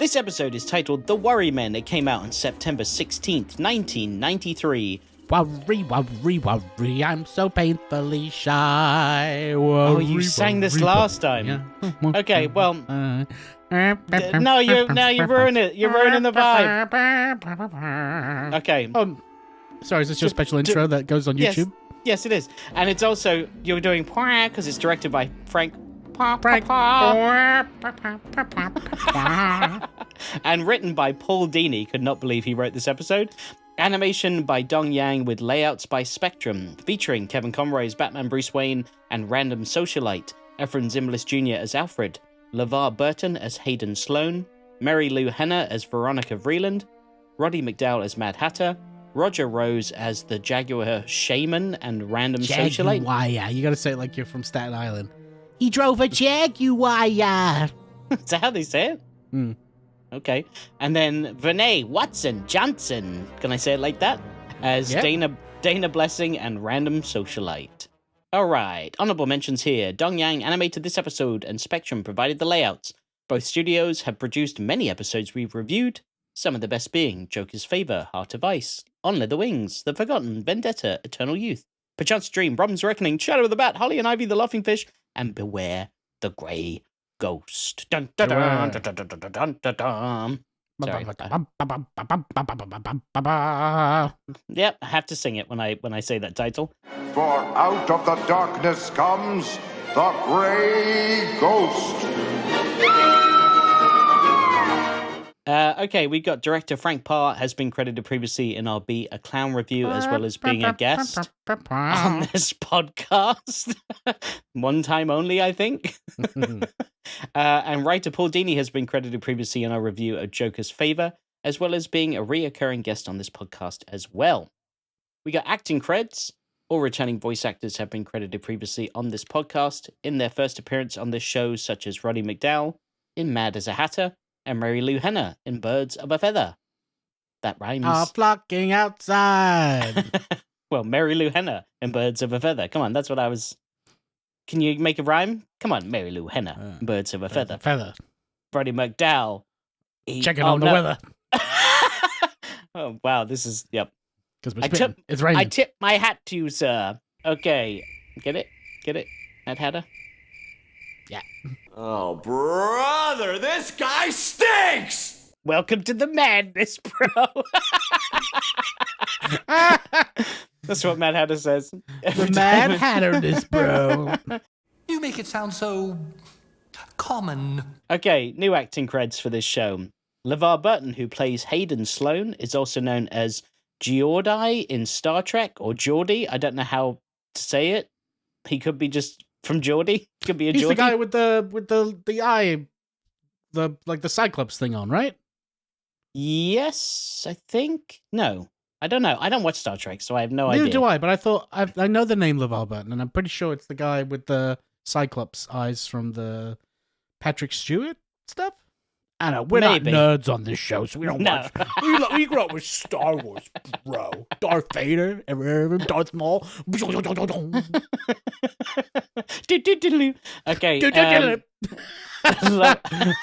This episode is titled The Worry Men. It came out on September 16th, 1993. Worry, worry, worry, I'm so painfully shy. Worry, you sang this last time. Yeah. Okay, well... no, you ruined it. You're ruining the vibe. Okay. Sorry, is this your special intro that goes on YouTube? Yes, it is. And it's also, you're doing because it's directed by Frank. And written by Paul Dini. Could not believe he wrote this episode. Animation by Dong Yang with layouts by Spectrum, featuring Kevin Conroy as Batman Bruce Wayne and Random Socialite, Efren Zimbalist Jr. as Alfred, LeVar Burton as Hayden Sloan, Mary Lou Henner as Veronica Vreeland, Roddy McDowall as Mad Hatter, Roger Rose as the Jaguar Shaman and Random Socialite. Jaguar, you gotta say it like you're from Staten Island. He drove a Jaguar. Is that how they say it? Okay. And then Vinay Watson Johnson, can I say it like that? As Dana Blessing and Random Socialite. All right, honorable mentions here. Dong Yang animated this episode and Spectrum provided the layouts. Both studios have produced many episodes we've reviewed, some of the best being Joker's Favor, Heart of Ice, On Leather Wings, The Forgotten, Vendetta, Eternal Youth, Perchance Dream, Brom's Reckoning, Shadow of the Bat, Holly and Ivy, The Laughing Fish, and Beware the Grey Ghost. Dun, dun, dun, dun, dun, dun, dun, dun, dun, dun. Sorry. Yep, I have to sing it when I say that title. For out of the darkness comes the Grey Ghost. Okay, we got director Frank Parr has been credited previously in our Be a Clown review as well as being a guest on this podcast. One time only, I think. And writer Paul Dini has been credited previously in our review of Joker's Favor, as well as being a reoccurring guest on this podcast as well. We got acting creds. All returning voice actors have been credited previously on this podcast in their first appearance on this show, such as Roddy McDowall in Mad as a Hatter, and Mary Lou Henner in Birds of a Feather. That rhymes. Are flocking outside. Well, Mary Lou Henner in Birds of a Feather. Come on, that's what I was... Can you make a rhyme? Come on, Mary Lou Henner in Birds of a Feather. Roddy McDowall. Checking on the weather. Oh, wow, this is... Yep. It's raining. I tip my hat to you, sir. Okay. Get it? Mad Hatter? Yeah. Oh, brother, this guy stinks! Welcome to the madness, bro. That's what Mad Hatter says. The Mad Hatterness, bro. You make it sound so common. Okay, new acting creds for this show. LeVar Burton, who plays Hayden Sloan, is also known as Geordie in Star Trek, or Geordie. I don't know how to say it. He could be just from Geordie. Could be a Geordie. He's the guy with the eye, the Cyclops thing on, right? Yes, I think. No, I don't know. I don't watch Star Trek, so I have no idea. Neither do I, but I thought I know the name LeVar Burton, and I'm pretty sure it's the guy with the Cyclops eyes from the Patrick Stewart stuff. I know, we're not nerds on this show, so we don't watch. We grew up with Star Wars, bro. Darth Vader, Darth Maul. Okay.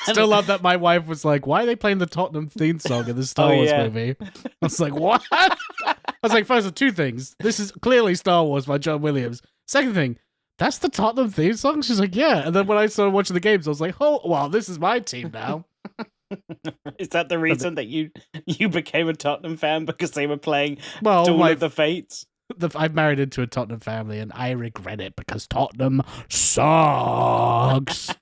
Still love that my wife was like, why are they playing the Tottenham theme song in the Star Wars movie? I was like, what? I was like, first of two things. This is clearly Star Wars by John Williams. Second thing, that's the Tottenham theme song? She's like, yeah. And then when I started watching the games, I was like, oh, well, this is my team now. Is that the reason that you became a Tottenham fan, because they were playing Duel of the Fates? I've married into a Tottenham family, and I regret it because Tottenham sucks.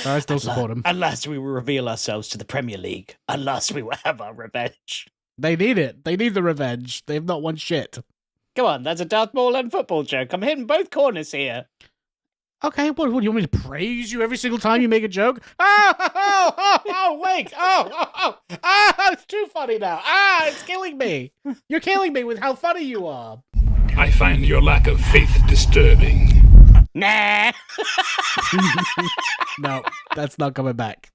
I still support them. Unless we will reveal ourselves to the Premier League. Unless we will have our revenge. They need it. They need the revenge. They've not won shit. Come on, that's a Darth Maul and football joke. I'm hitting both corners here. Okay, what do you want me to praise you every single time you make a joke? Wait. It's too funny now. It's killing me. You're killing me with how funny you are. I find your lack of faith disturbing. Nah. No, that's not coming back.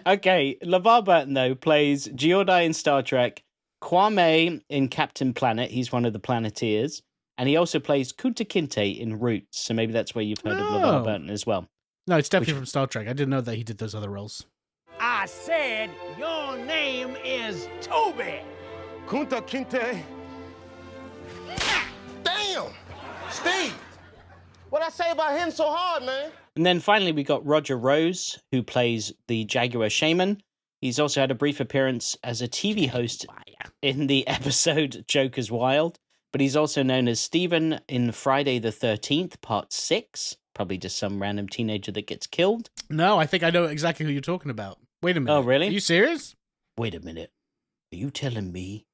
Okay, LeVar Burton, though, plays Geordie in Star Trek, Kwame in Captain Planet. He's one of the Planeteers. And he also plays Kunta Kinte in Roots, so maybe that's where you've heard of LeVar Burton as well. No, it's definitely from Star Trek. I didn't know that he did those other roles. I said your name is Toby. Kunta Kinte. Damn! Steve! What'd I say about hitting so hard, man? And then finally, we got Roger Rose, who plays the Jaguar Shaman. He's also had a brief appearance as a TV host in the episode Joker's Wild, but he's also known as Steven in Friday the 13th, Part 6. Probably just some random teenager that gets killed. No, I think I know exactly who you're talking about. Wait a minute. Oh, really? Are you serious? Wait a minute. Are you telling me?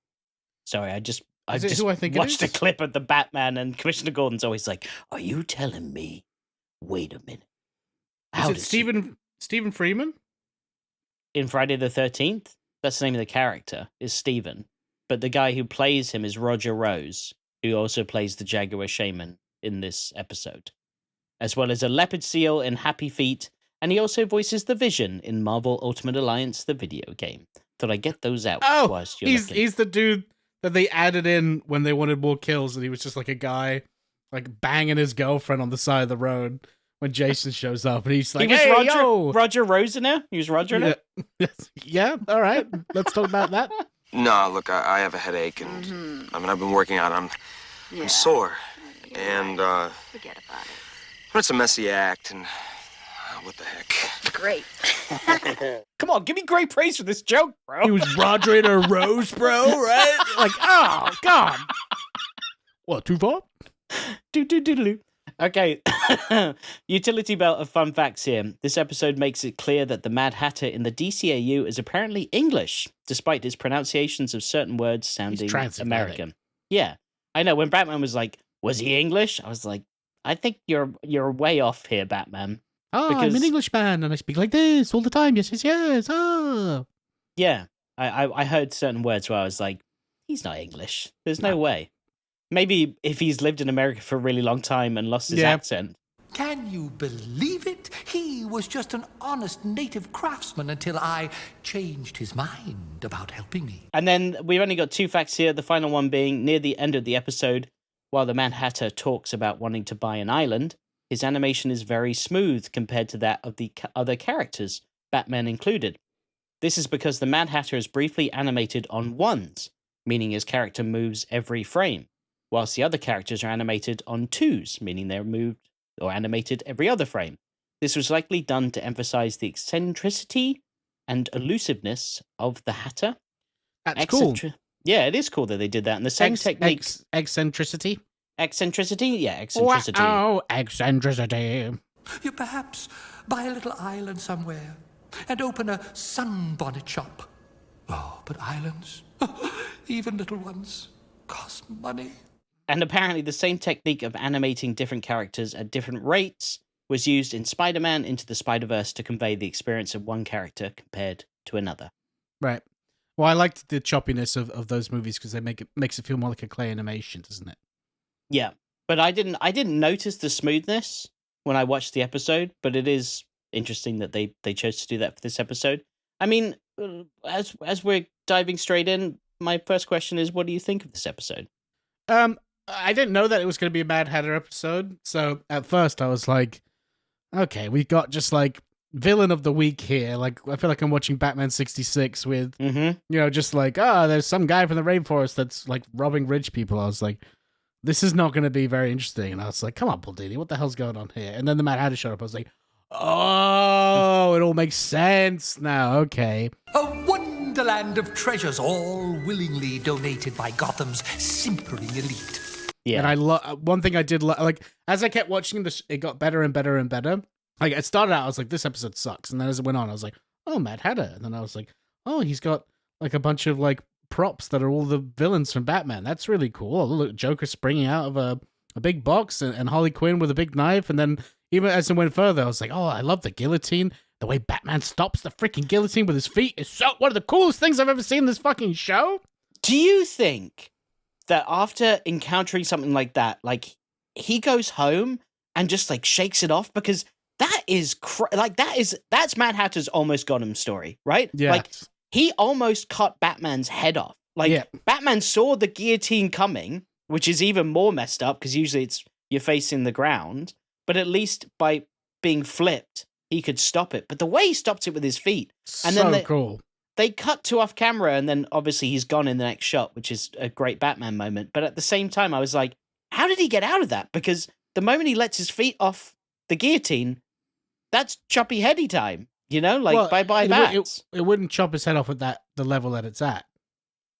Sorry, I just who I think watched it a is? clip of the Batman, and Commissioner Gordon's always like, are you telling me? Wait a minute. Is it Stephen Freeman? In Friday the 13th? That's the name of the character, is Steven. But the guy who plays him is Roger Rose, who also plays the Jaguar Shaman in this episode, as well as a leopard seal in Happy Feet, and he also voices the Vision in Marvel Ultimate Alliance, the video game. Thought I'd get those out whilst you're looking. He's the dude that they added in when they wanted more kills, and he was just like a guy like banging his girlfriend on the side of the road when Jason shows up, and he's like, he was "Hey, Roger Rose in it? He was Roger in it? Yeah, all right. Let's talk about that. No, look, I have a headache, and I mean, I've been working out. I'm sore, and forget about it. it's a messy act, and what the heck? Great. Come on, give me great praise for this joke, bro. He was Roger and a Rose, bro, right? Like, oh God. What, too far? Do. Okay, utility belt of fun facts here. This episode makes it clear that the Mad Hatter in the DCAU is apparently English, despite his pronunciations of certain words sounding American. Yeah, I know. When Batman was like, "Was he English?" I was like, "I think you're way off here, Batman." Oh, I'm an Englishman, and I speak like this all the time. Yes. Oh. Yeah, I heard certain words where I was like, "He's not English. There's no way." Maybe if he's lived in America for a really long time and lost his accent. Can you believe it? He was just an honest native craftsman until I changed his mind about helping me. And then we've only got 2 facts here, the final one being near the end of the episode, while the Mad Hatter talks about wanting to buy an island, his animation is very smooth compared to that of the other characters, Batman included. This is because the Mad Hatter is briefly animated on ones, meaning his character moves every frame, whilst the other characters are animated on twos, meaning they're moved or animated every other frame. This was likely done to emphasize the eccentricity and elusiveness of the Hatter. That's cool. Yeah, it is cool that they did that. And the same technique... Eccentricity? Eccentricity? Yeah, eccentricity. Wow, eccentricity. You perhaps buy a little island somewhere and open a sunbonnet shop. Oh, but islands, even little ones, cost money. And apparently the same technique of animating different characters at different rates was used in Spider-Man Into the Spider-Verse to convey the experience of one character compared to another. Right. Well, I liked the choppiness of those movies because makes it feel more like a clay animation, doesn't it? Yeah, but I didn't notice the smoothness when I watched the episode, but it is interesting that they chose to do that for this episode. I mean, as we're diving straight in, my first question is, what do you think of this episode? I didn't know that it was going to be a Mad Hatter episode, so at first I was like, okay, we got just like villain of the week here. Like, I feel like I'm watching Batman 66 with, just like, there's some guy from the rainforest that's like robbing rich people. I was like, this is not going to be very interesting. And I was like, come on, Paul Dini, what the hell's going on here? And then the Mad Hatter showed up. I was like, oh, it all makes sense now. Okay. A wonderland of treasures, all willingly donated by Gotham's simpering elite. Yeah. And one thing I did like as I kept watching this, it got better and better and better. Like it started out, I was like, this episode sucks, and then as it went on, I was like, oh, Mad Hatter, and then I was like, oh, he's got like a bunch of like props that are all the villains from Batman. That's really cool. Oh, look, Joker springing out of a big box, and Harley Quinn with a big knife, and then even as it went further, I was like, oh, I love the guillotine. The way Batman stops the freaking guillotine with his feet is so one of the coolest things I've ever seen in this fucking show. Do you think that after encountering something like that, like he goes home and just like shakes it off? Because that is that's Mad Hatter's almost got him story, right? Yeah. Like he almost cut Batman's head off. Like Batman saw the guillotine coming, which is even more messed up because usually you're facing the ground. But at least by being flipped, he could stop it. But the way he stopped it with his feet, and so then cool. They cut to off camera, and then obviously he's gone in the next shot, which is a great Batman moment. But at the same time, I was like, how did he get out of that? Because the moment he lets his feet off the guillotine, that's choppy heady time. You know, like bye-bye bats. It wouldn't chop his head off at the level that it's at.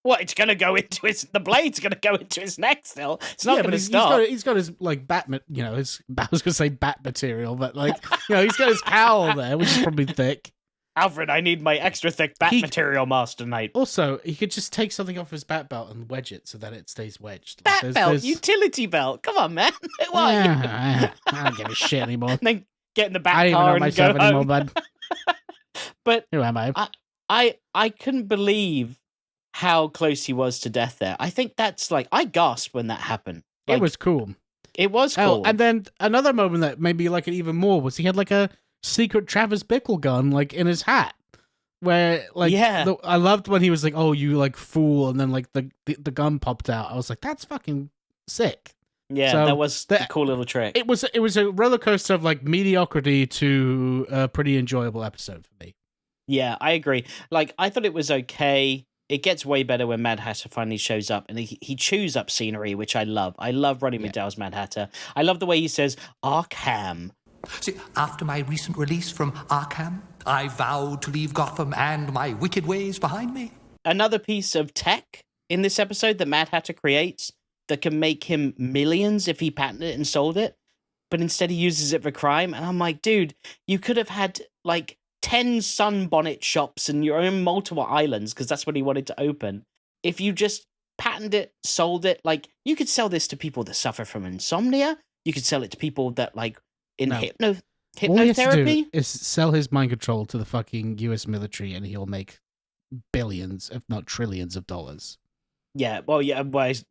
Well, it's going to go into the blade's going to go into his neck still. It's not going to stop. He's got his, like, I was going to say bat material, but, like, he's got his cowl there, which is probably thick. Alfred, I need my extra thick bat material mask tonight. Also, he could just take something off his bat belt and wedge it so that it stays wedged. Bat belt? Utility belt? Come on, man. Why? I don't give a shit anymore. And then get in the bat I don't car even know and myself go anymore, home. bud. But who am I? I couldn't believe how close he was to death there. I think that's like, I gasped when that happened. Like, it was cool. It was cool. And then another moment that made me like it even more was he had like a secret Travis Bickle gun like in his hat. Where like I loved when he was like, "Oh, you like fool," and then like the gun popped out. I was like, "That's fucking sick." Yeah, so that was a cool little trick. It was a roller coaster of like mediocrity to a pretty enjoyable episode for me. Yeah, I agree. Like, I thought it was okay. It gets way better when Mad Hatter finally shows up, and he chews up scenery, which I love. I love Roddy McDowell's Mad Hatter. I love the way he says Arkham. See, after my recent release from Arkham, I vowed to leave Gotham and my wicked ways behind me. Another piece of tech in this episode that Mad Hatter creates that can make him millions if he patented it and sold it, but instead he uses it for crime. And I'm like, dude, you could have had like 10 sunbonnet shops and your own multiple islands, because that's what he wanted to open. If you just patented it, sold it, like, you could sell this to people that suffer from insomnia. You could sell it to people that like in hypnotherapy. All he has to do is sell his mind control to the fucking US military and he'll make billions, if not trillions of dollars. Yeah, well,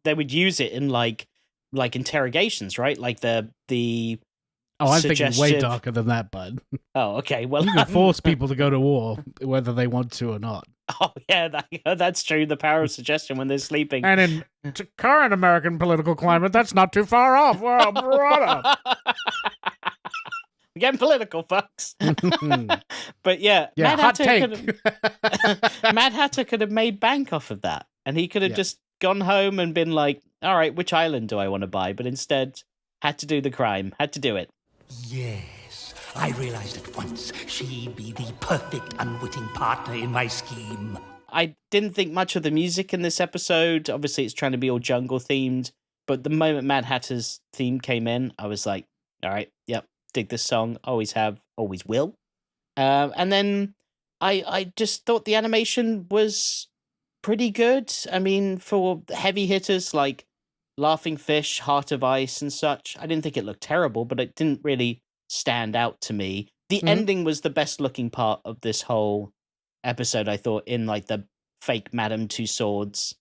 they would use it in like interrogations, right? Like the I'm thinking way darker than that, bud. Oh, okay. Well, you can force people to go to war whether they want to or not. Oh, yeah, that's true. The power of suggestion when they're sleeping. And in current American political climate, that's not too far off. Well, brother. We're getting political, folks. But yeah, Mad Hatter could have made bank off of that. And he could have just gone home and been like, all right, which island do I want to buy? But instead, had to do the crime, had to do it. Yes, I realized at once she'd be the perfect unwitting partner in my scheme. I didn't think much of the music in this episode. Obviously, it's trying to be all jungle themed. But the moment Mad Hatter's theme came in, I was like, all right, yep, dig this song. Always have, always will. And then I just thought the animation was pretty good. I mean, for heavy hitters like Laughing Fish, Heart of Ice and such, I didn't think it looked terrible, but it didn't really stand out to me. The ending was the best looking part of this whole episode, I thought, in like the fake Madame Tussauds,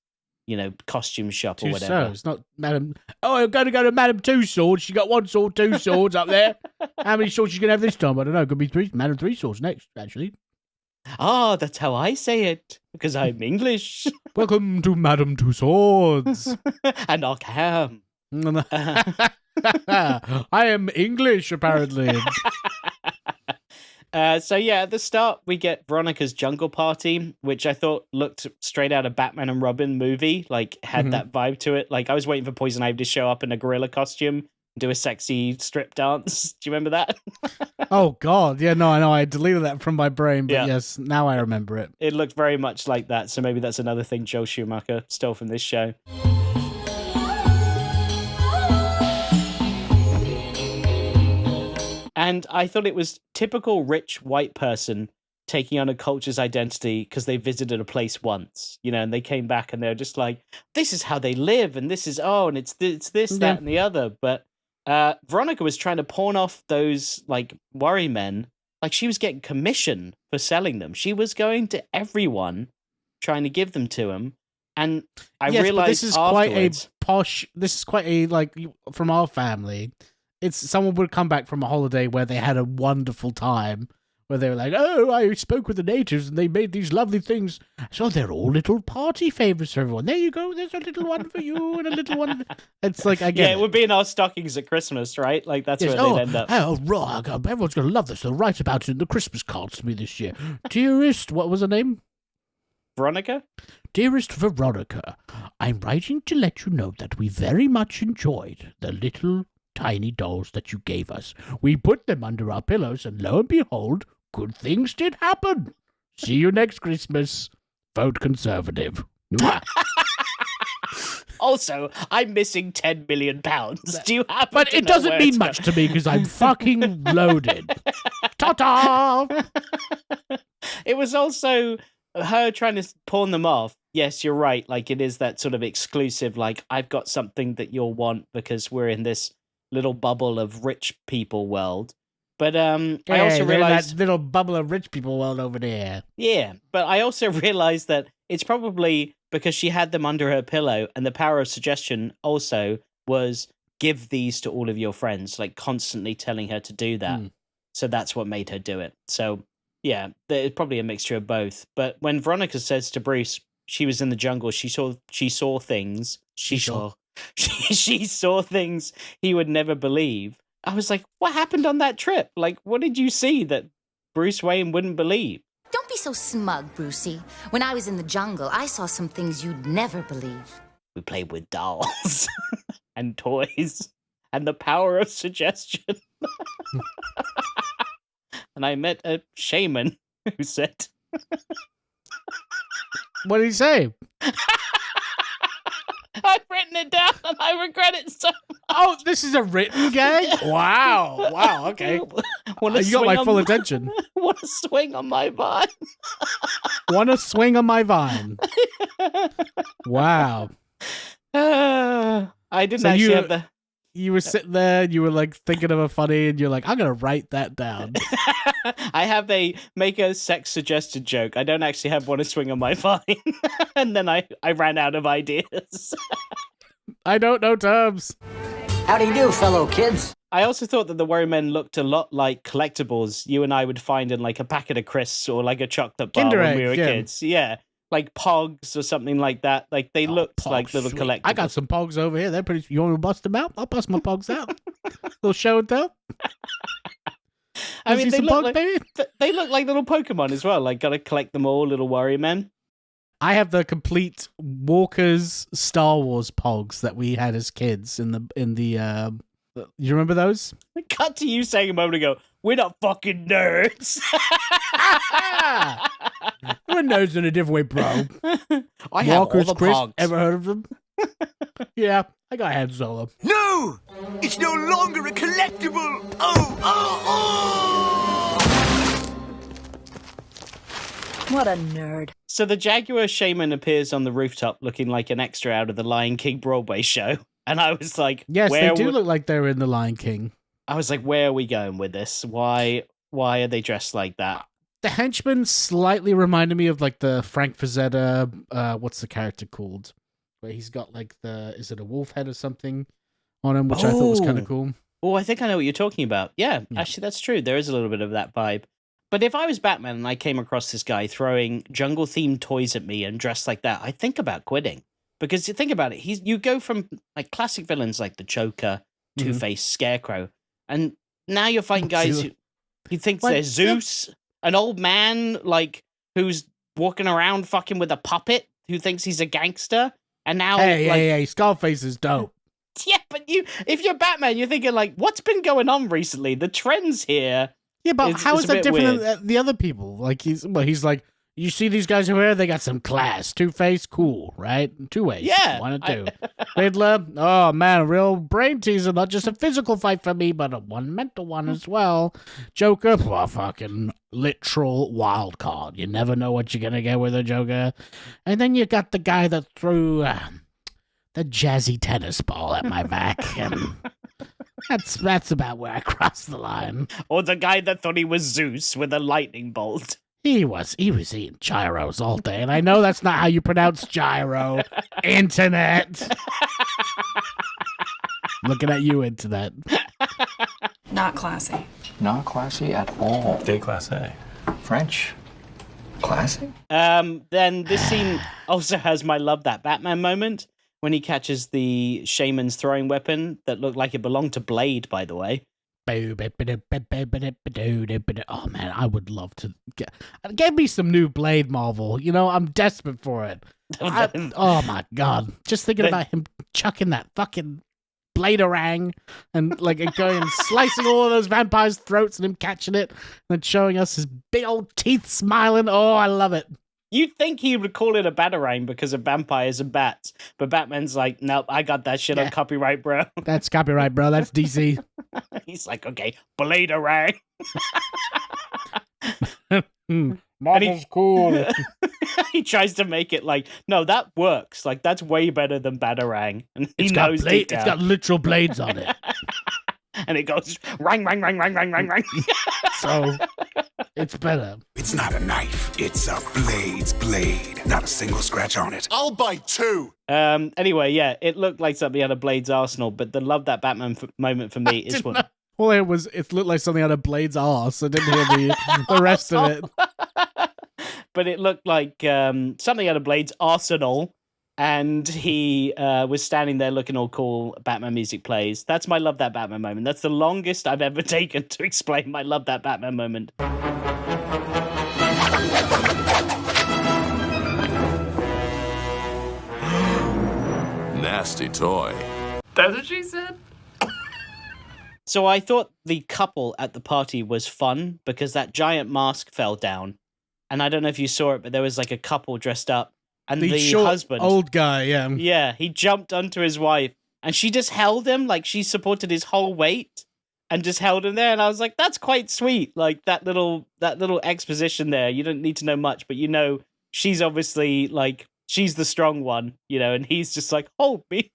costume shop or whatever. Tussauds, not Madame. Oh, I'm going to go to Madame Tussauds. She got one sword, two swords up there. How many swords you going to have this time? I don't know. Could be three. Madame Three Swords next, actually. Ah, that's how I say it, because I'm English. Welcome to Madame Tussauds. And Arkham. I am English, apparently. So yeah, at the start, we get Veronica's Jungle Party, which I thought looked straight out of Batman and Robin movie, like had that vibe to it. Like I was waiting for Poison Ivy to show up in a gorilla costume, do a sexy strip dance. Do you remember that? Oh, God. Yeah, no, I know. I deleted that from my brain, but yes, now I remember it. It looked very much like that, so maybe that's another thing Joel Schumacher stole from this show. And I thought it was typical rich white person taking on a culture's identity because they visited a place once, and they came back and they're just like, this is how they live, and this is, and it's this, that, and the other. But Veronica was trying to pawn off those like worry men. Like she was getting commission for selling them. She was going to everyone trying to give them to him. And I realized this is afterwards, this is quite a, like, from our family, it's someone would come back from a holiday where they had a wonderful time where they were like, oh, I spoke with the natives and they made these lovely things. So they're all little party favors for everyone. There you go. There's a little one for you and a little one. It's like, I get it would be in our stockings at Christmas, right? Like, that's where they'd end up. Oh, right. Everyone's going to love this. They'll write about it in the Christmas cards to me this year. Dearest, what was her name? Veronica? Dearest Veronica, I'm writing to let you know that we very much enjoyed the little tiny dolls that you gave us. We put them under our pillows, and lo and behold, good things did happen. See you next Christmas. Vote Conservative. Also, I'm missing £10 million. Do you happen But to it know doesn't where mean it's much to me because I'm fucking loaded. Ta-ta! It was also her trying to pawn them off. Yes, you're right. Like, it is that sort of exclusive, like, I've got something that you'll want because we're in this little bubble of rich people world. But I also realized that little bubble of rich people world over there. Yeah, but I also realized that it's probably because she had them under her pillow, and the power of suggestion also was give these to all of your friends, like constantly telling her to do that. So that's what made her do it. So yeah, there's probably a mixture of both. But when Veronica says to Bruce, she was in the jungle, she saw things. She saw things he would never believe. I was like, what happened on that trip? Like, what did you see that Bruce Wayne wouldn't believe? Don't be so smug, Brucey. When I was in the jungle, I saw some things you'd never believe. We played with dolls and toys and the power of suggestion. And I met a shaman who said... What did he say? I've written it down and I regret it so much. Oh, this is a written gag? Wow, okay. You got my full attention. Want to swing on my vine? Want to swing on my vine? Wow. I didn't actually have the... You were sitting there, and you were like thinking of a funny, and you're like, I'm going to write that down. I have make a sex suggested joke. I don't actually have one to swing on my vine. And then I ran out of ideas. I don't know terms. How do you do, fellow kids? I also thought that the Worry Men looked a lot like collectibles you and I would find in like a packet of crisps or like a chocolate bar Kinder when we egg, were yeah. kids. Yeah. Like Pogs or something like that. Like they looked Pogs, like little sweet. collectibles. I got some Pogs over here. They're pretty. You want me to bust them out? I'll bust my Pogs out. Little show and tell. I mean, they look, Pogs, like, baby? They look like little Pokemon as well. Like, gotta collect them all, little Worry Men. I have the complete Walker's Star Wars Pogs that we had as kids in the. You remember those? Cut to you saying a moment ago, we're not fucking nerds. We're nerds in a different way, bro. I have Walker's all the Crisp. Pogs. Ever heard of them? Yeah, I got Han Solo. No! It's no longer a collectible! Oh! What a nerd. So the Jaguar Shaman appears on the rooftop looking like an extra out of the Lion King Broadway show. And I was like, Yes, where they do look like they're in The Lion King. I was like, where are we going with this? Why are they dressed like that? The henchman slightly reminded me of like the Frank Frazetta, what's the character called? Where he's got like is it a wolf head or something on him, which I thought was kind of cool. Oh, I think I know what you're talking about. Yeah, actually, that's true. There is a little bit of that vibe. But if I was Batman and I came across this guy throwing jungle-themed toys at me and dressed like that, I'd think about quitting. Because you think about it, you go from like classic villains like the Joker, Two-Face, Scarecrow, and now you're fighting guys who thinks they're Zeus, an old man like who's walking around fucking with a puppet who thinks he's a gangster, and now hey, Scarface is dope. Yeah, but if you're Batman, you're thinking like, what's been going on recently? The trends here. Yeah, but how is that different weird. than the other people? Like he's like, you see these guys over here, they got some class. Two-Face, cool, right? Two ways. Yeah. One and two. Riddler, oh man, a real brain teaser, not just a physical fight for me, but a mental one as well. Joker, fucking literal wild card. You never know what you're gonna get with a Joker. And then you got the guy that threw the jazzy tennis ball at my back. And that's about where I crossed the line. Or the guy that thought he was Zeus with a lightning bolt. He was eating gyros all day, and I know that's not how you pronounce gyro. Internet. Looking at you, Internet. Not classy. Not classy at all. Déclassé. French. Classy? Then this scene also has my love that Batman moment when he catches the shaman's throwing weapon that looked like it belonged to Blade, by the way. Oh man, I would love to give me some new Blade Marvel. You know, I'm desperate for it. Oh my god, just thinking about him chucking that fucking bladerang and like going and slicing all of those vampires' throats and him catching it and then showing us his big old teeth smiling. Oh, I love it. You'd think he would call it a batarang because of vampires and bats, but Batman's like, nope, I got that shit on copyright, bro. That's copyright, bro. That's DC. He's like, okay, bladerang. Marvel's cool. He tries to make it like, no, that works. Like, that's way better than batarang. And he knows deep down. It's got literal blades on it. And it goes rang, rang, rang, rang, rang, rang, rang. So it's better. It's not a knife. It's a blade's blade. Not a single scratch on it. I'll buy two. Anyway, yeah, it looked like something out of Blade's arsenal, but the love that Batman moment for me is when... All it was, it looked like something out of Blade's arse. I didn't hear the rest of it. But it looked like something out of Blade's arsenal, and he was standing there looking all cool. Batman music plays. That's my love that Batman moment. That's the longest I've ever taken to explain my love that Batman moment. Nasty toy. That's what she said. So I thought the couple at the party was fun because that giant mask fell down. And I don't know if you saw it, but there was like a couple dressed up. And the short, husband, old guy, yeah. Yeah, he jumped onto his wife and she just held him, like she supported his whole weight and just held him there. And I was like, that's quite sweet. Like that little exposition there. You don't need to know much, but you know, she's obviously like, she's the strong one, you know, and he's just like, hold me.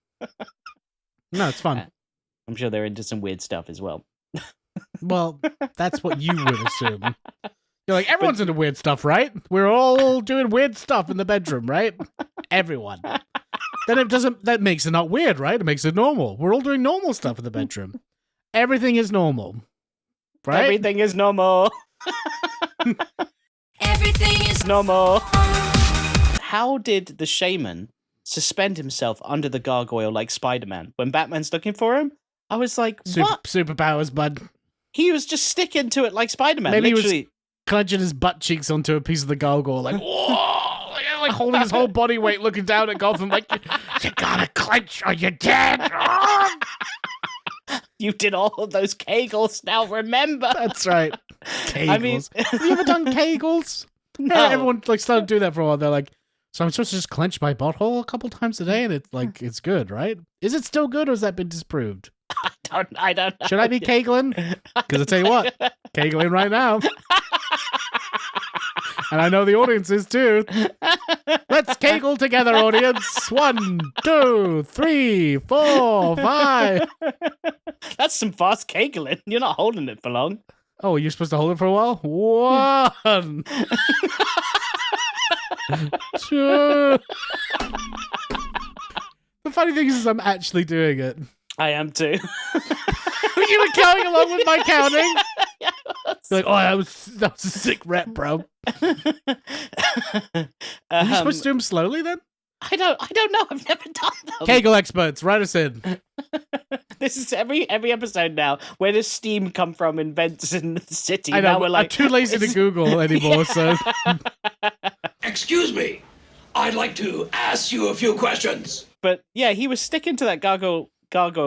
No, it's fun. I'm sure they're into some weird stuff as well. Well, that's what you would assume. You're like, everyone's into weird stuff, right? We're all doing weird stuff in the bedroom, right? Everyone. Then that makes it not weird, right? It makes it normal. We're all doing normal stuff in the bedroom. Everything is normal. Right? Everything is normal. Everything is normal. How did the shaman suspend himself under the gargoyle like Spider-Man when Batman's looking for him? I was like, what? Superpowers, bud. He was just sticking to it like Spider-Man. Maybe literally. He was clenching his butt cheeks onto a piece of the gargoyle, like, whoa! Like holding his whole body weight, looking down at Gotham, like, you gotta clench or you're dead! You did all of those Kegels, now remember! That's right. Kegels. I mean... Have you ever done Kegels? No. Yeah, everyone like started to do that for a while. They're like, so I'm supposed to just clench my butthole a couple times a day, and it's like it's good, right? Is it still good, or has that been disproved? I don't know. Should I be kegling? Because I tell you what, kegling right now. And I know the audience is too. Let's kegel together, audience. 1, 2, 3, 4, 5. That's some fast kegling. You're not holding it for long. Oh, you're supposed to hold it for a while? 1, 2. The funny thing is I'm actually doing it. I am too. You were counting along with my counting? Yes. You're like, oh, that was a sick rep, bro. Are you supposed to do them slowly then? I don't know. I've never done them. Kegel experts, write us in. This is every episode now. Where does steam come from in vents in the city? I know, now we're like, I'm too lazy to Google anymore, so... Excuse me. I'd like to ask you a few questions. But yeah, he was sticking to that gargoyle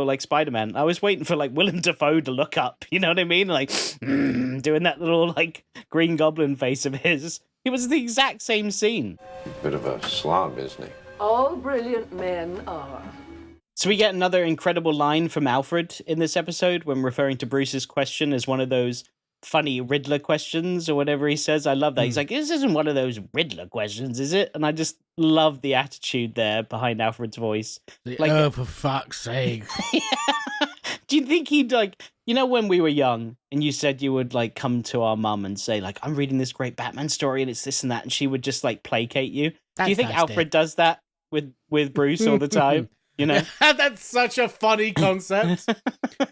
like Spider-Man. I was waiting for like Willem Dafoe to look up. You know what I mean? Like doing that little like Green Goblin face of his. It was the exact same scene. Bit of a slob, isn't he? All brilliant men are. So we get another incredible line from Alfred in this episode when referring to Bruce's question as one of those funny Riddler questions or whatever he says. I love that. He's like, this isn't one of those Riddler questions, is it? And I just love the attitude there behind Alfred's voice. Oh, for fuck's sake. Do you think he'd like, you know, when we were young and you said you would like come to our mum and say like, I'm reading this great Batman story and it's this and that, and she would just like placate you. Do you think nice, Alfred does that with Bruce all the time? You know, that's such a funny concept.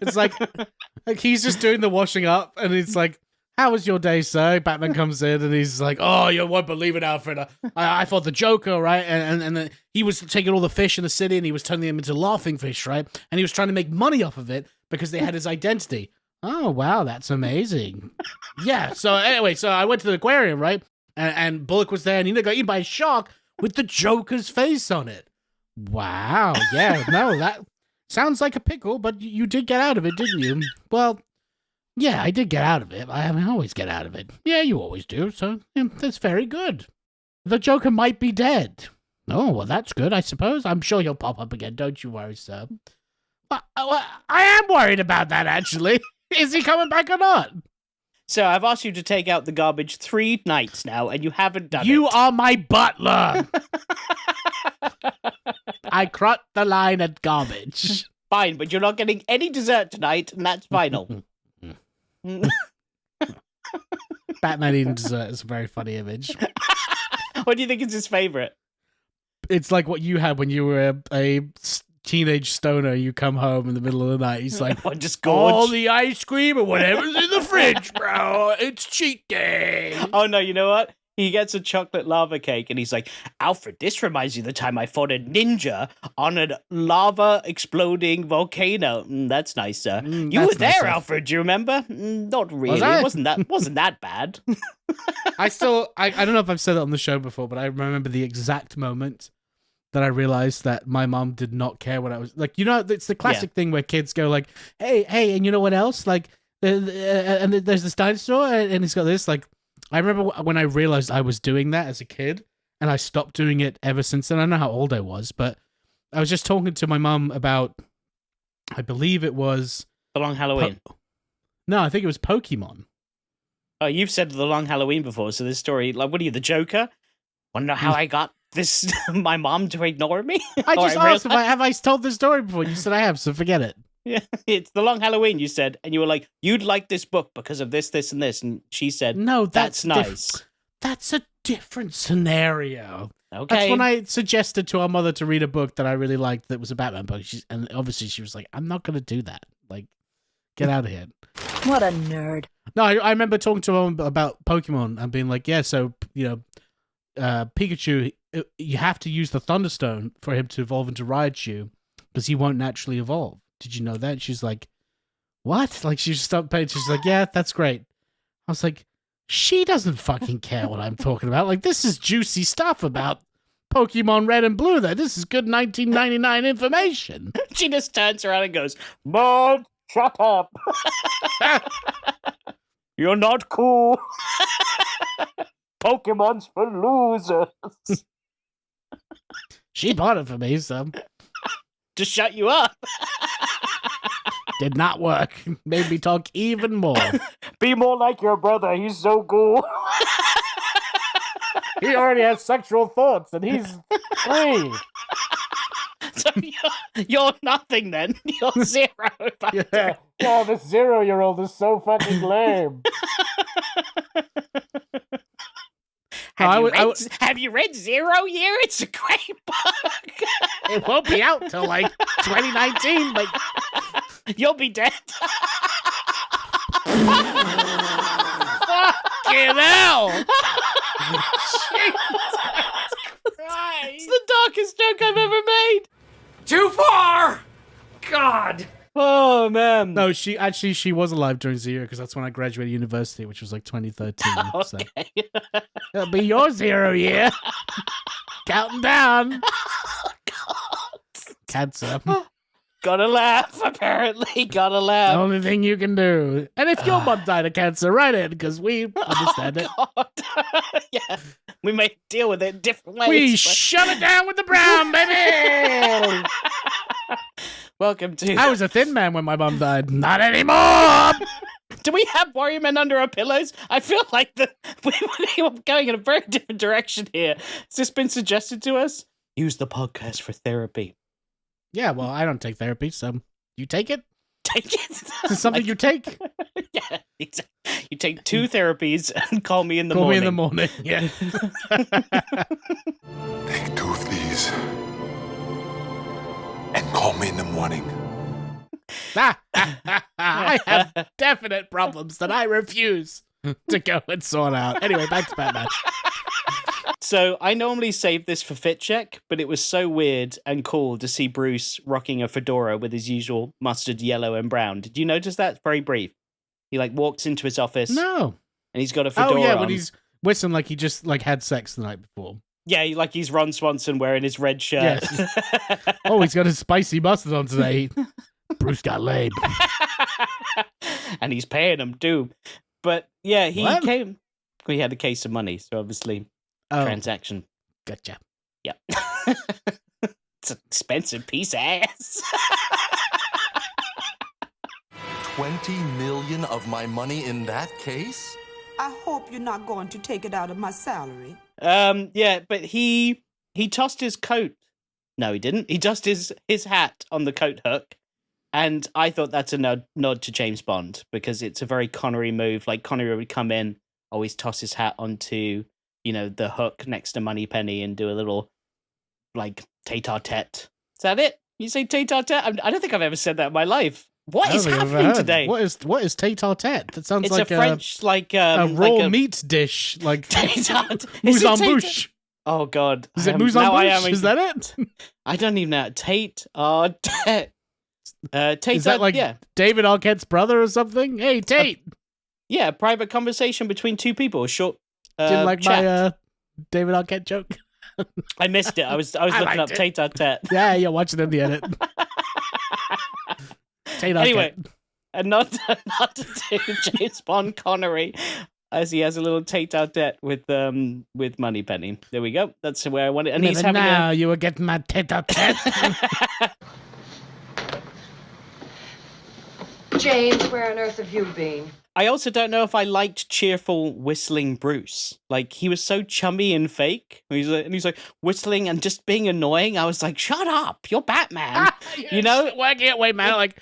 It's like, Like, he's just doing the washing up, and it's like, how was your day, sir? Batman comes in, and he's like, oh, you won't believe it, Alfred. I thought the Joker, right? And he was taking all the fish in the city, and he was turning them into laughing fish, right? And he was trying to make money off of it because they had his identity. Oh, wow, that's amazing. Yeah, so anyway, so I went to the aquarium, right? And Bullock was there, and he got eaten by a shark with the Joker's face on it. Wow, yeah, no, that sounds like a pickle, but you did get out of it, didn't you? Well, yeah, I did get out of it. I always get out of it. Yeah, you always do, so yeah, that's very good. The Joker might be dead. Oh, well, that's good, I suppose. I'm sure he'll pop up again, don't you worry, sir. I am worried about that, actually. Is he coming back or not? So I've asked you to take out the garbage 3 nights now, and you haven't done it. You are my butler. I crossed the line at garbage. Fine, but you're not getting any dessert tonight, and that's final. Batman eating dessert is a very funny image. What do you think is his favorite? It's like what you had when you were a teenage stoner. You come home in the middle of the night. He's like, just gorge. All the ice cream and whatever's in the fridge, bro. It's cheat day. Oh, no, you know what? He gets a chocolate lava cake, and he's like, Alfred, this reminds you of the time I fought a ninja on a lava-exploding volcano. That's nice, sir. You were there, nice, Alfred, do you remember? Not really. Wasn't that bad. I don't know if I've said it on the show before, but I remember the exact moment that I realized that my mom did not care what I was... Like, you know, it's the classic thing where kids go like, hey, and you know what else? Like, and there's this dinosaur, and he's got this, like... I remember when I realized I was doing that as a kid, and I stopped doing it ever since then. I don't know how old I was, but I was just talking to my mum about, I believe it was... The Long Halloween. No, I think it was Pokemon. Oh, you've said The Long Halloween before, so this story, like, what are you, the Joker? Want to know how I got this, my mom to ignore me? I just asked if have I told this story before? You said I have, so forget it. Yeah, it's The Long Halloween, you said, and you were like, you'd like this book because of this, this, and this, and she said, no, that's nice. That's a different scenario. Okay. That's when I suggested to our mother to read a book that I really liked that was a Batman book, and obviously she was like, I'm not going to do that. Like, get out of here. What a nerd. No, I remember talking to mom about Pokemon and being like, yeah, so, you know, Pikachu, you have to use the Thunderstone for him to evolve into Raichu because he won't naturally evolve. Did you know that? She's like, what? Like, she just stopped paying. She's like, yeah, that's great. I was like, she doesn't fucking care what I'm talking about. Like, this is juicy stuff about Pokemon Red and Blue. This is good 1999 information. She just turns around and goes, Mom, shut up. You're not cool. Pokemon's for losers. She bought it for me, so... To shut you up. Did not work. Made me talk even more. Be more like your brother. He's so cool. He already has sexual thoughts, and he's free. So you're nothing then. You're 0. Yeah. Oh, this 0-year-old is so fucking lame. Have you read 0 Year? It's a great book. It won't be out till like 2019. Like, you'll be dead. Fucking hell! It's the darkest joke I've ever made. Too far. God. Oh man. No, she was alive during 0 because that's when I graduated university, which was like 2013. Okay. So. It'll be your 0 year. Counting down. Oh, God. Cancer. Gotta laugh, apparently. Gotta laugh. The only thing you can do. And if your mom died of cancer, write in, because we understand it. Yeah. We may deal with it different ways. We shut it down with the brown, baby! Welcome to... I was a thin man when my mom died. Not anymore! Do we have warrior men under our pillows? I feel like we're going in a very different direction here. Has this been suggested to us? Use the podcast for therapy. Yeah, well, I don't take therapy, so you take it? Take it? Is this something you take? Yeah, exactly. You take 2 therapies and call me in the Call morning. me in the morning, yeah. Take 2 of these and call me in the morning. I have definite problems that I refuse to go and sort out. Anyway, back to Batman. So I normally save this for fit check, but it was so weird and cool to see Bruce rocking a fedora with his usual mustard yellow and brown. Did you notice that? It's very brief. He like walks into his office. No. And he's got a fedora Oh yeah, on. when he's whistling like he just like had sex the night before. Yeah, like he's Ron Swanson wearing his red shirt. Yes. Oh, he's got his spicy mustard on today. Bruce got laid. And he's paying him too. But yeah, he What? came. He had a case of money, so obviously transaction. Gotcha. Yep. It's an expensive piece of ass. 20 million of my money in that case? I hope you're not going to take it out of my salary. Yeah, but he tossed his coat. No, he didn't. He tossed his hat on the coat hook. And I thought that's a nod to James Bond because it's a very Connery move. Like Connery would come in, always toss his hat onto, the hook next to Moneypenny and do a little, like, tete-a-tete. Is that it? You say tete-a-tete? I don't think I've ever said that in my life. What is happening today? What is tete-a-tete? That sounds it's like a French, like... a raw meat dish, like mise en bouche. Oh, God. Is it mise en bouche? Is that it? I don't even know. Tete. Is that like David Arquette's brother or something? Hey, Tate. Yeah, private conversation between two people. A short Didn't like chat. my David Arquette joke? I missed it. I was looking up tete-a-tete. Yeah, you're watching in the edit. Anyway, and not to do James Bond Connery, as he has a little tete-a-tete with Moneypenny. There we go. That's where I want it. And he's having now you were getting my tete-a-tete. James, where on earth have you been? I also don't know if I liked cheerful whistling Bruce. Like, he was so chummy and fake. He's like whistling and just being annoying. I was like, shut up, you're Batman. Working it, wait, man. Like,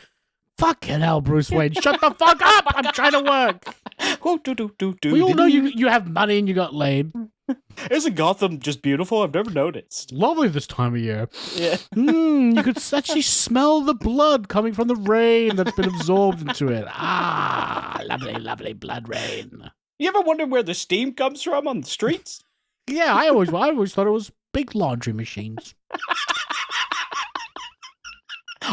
fucking hell, Bruce Wayne, shut the fuck up. I'm trying to work. We all know you have money and you got laid. Isn't Gotham just beautiful? I've never noticed. Lovely this time of year. Yeah. You could actually smell the blood coming from the rain that's been absorbed into it. Ah, lovely, lovely blood rain. You ever wonder where the steam comes from on the streets? Yeah, I always thought it was big laundry machines.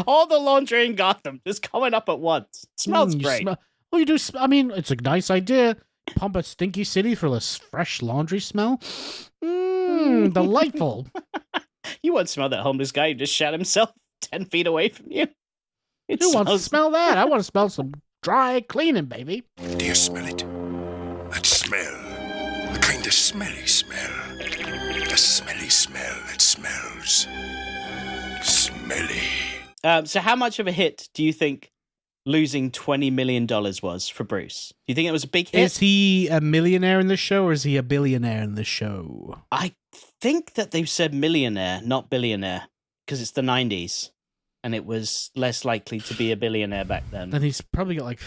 All the laundry in Gotham just coming up at once. Smells great. You do. I mean, it's a nice idea. Pump a stinky city for this fresh laundry smell. Delightful. You won't smell that homeless guy who just shot himself 10 feet away from you. Who wants to smell that? I want to smell some dry cleaning, baby. Do you smell it? That smell. A kind of smelly smell. A smelly smell that smells smelly. So how much of a hit do you think losing $20 million was for Bruce? Do you think it was a big hit? Is he a millionaire in this show, or is he a billionaire in this show? I think that they've said millionaire, not billionaire, because it's the 90s, and it was less likely to be a billionaire back then. Then he's probably got like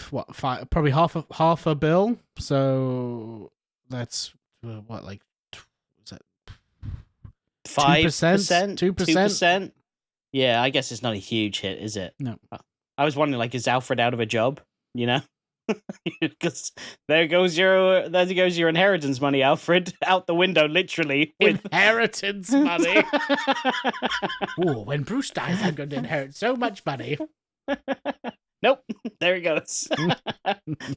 probably half a bill. So that's what, like, is that 5%? 2%? Yeah, I guess it's not a huge hit, is it? No. I was wondering, like, is Alfred out of a job? Because there goes your inheritance money, Alfred, out the window, literally. Inheritance money. Oh, when Bruce dies, I'm going to inherit so much money. Nope, there he goes.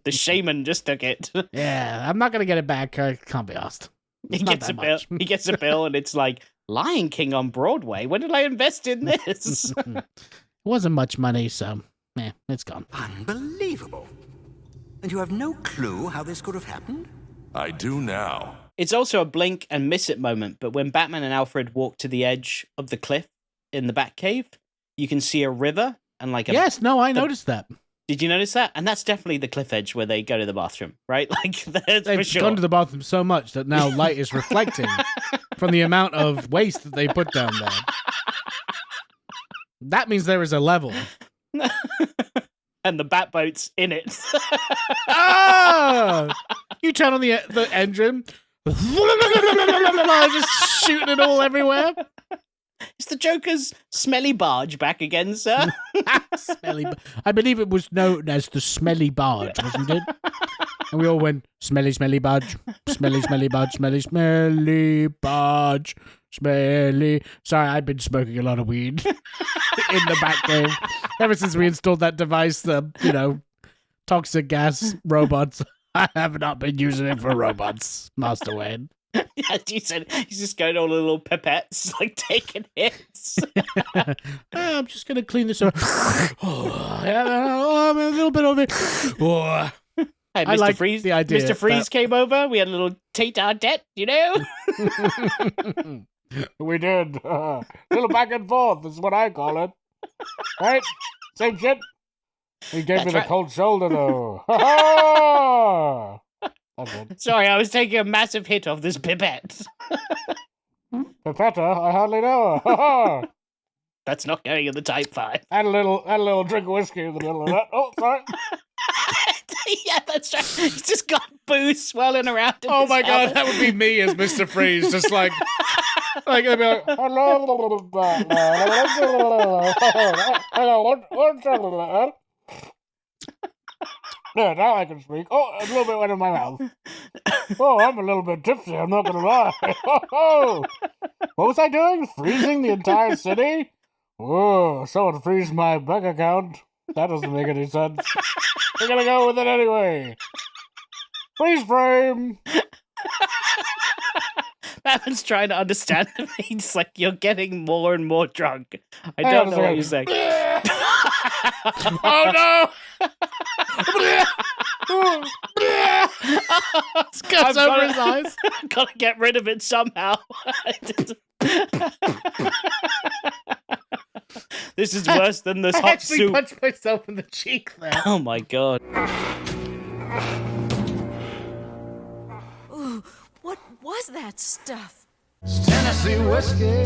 The Shaman just took it. Yeah, I'm not going to get it back. I can't be asked. He gets a bill, and it's like, Lion King on Broadway. When did I invest in this? It wasn't much money, so it's gone. Unbelievable. And you have no clue how this could have happened? I do now. It's also a blink and miss it moment, but when Batman and Alfred walk to the edge of the cliff in the Batcave, you can see a river and like a... I noticed that. Did you notice that? And that's definitely the cliff edge where they go to the bathroom, right? Like, that's They've for sure. gone to the bathroom so much that now light is reflecting from the amount of waste that they put down there. That means there is a level. And the Batboat's in it. You turn on the engine. Just shooting it all everywhere. Is the Joker's smelly barge back again, sir? I believe it was known as the smelly barge, wasn't it? And we all went, smelly, smelly barge, smelly, smelly barge, smelly, smelly barge, smelly. Sorry, I've been smoking a lot of weed in the back cave. Ever since we installed that device, the, toxic gas robots, I have not been using it for robots, Master Wayne. Yeah, you said he's just going all the little pipettes, like taking hits. I'm just going to clean this up. I'm a little bit of it. Oh. Hey, Mr. I like Freeze, the idea. Mr. Freeze came over. We had a little tete-a-tete, We did. Little back and forth is what I call it. Right? Same shit. He gave me the cold shoulder, though. Sorry, I was taking a massive hit off this pipette. Pipetta? I hardly know. That's not going in the Type 5. Add a little drink of whiskey in the middle of that. Oh, sorry. Yeah, that's right. He's just got booze swirling around. Oh my God, that would be me as Mr. Freeze, just like I'd be like, yeah, now I can speak. Oh, a little bit wet in my mouth. Oh, I'm a little bit tipsy, I'm not gonna lie. What was I doing? Freezing the entire city? Whoa, someone freeze my bank account. That doesn't make any sense. We're gonna go with it anyway. Freeze frame. Batman's trying to understand me. It's like, you're getting more and more drunk. I don't know what you're saying. Oh no! It's got over his eyes. Gotta get rid of it somehow. This is worse than this hot soup. I actually punched myself in the cheek there. Oh my God. Ooh, what was that stuff? Tennessee whiskey.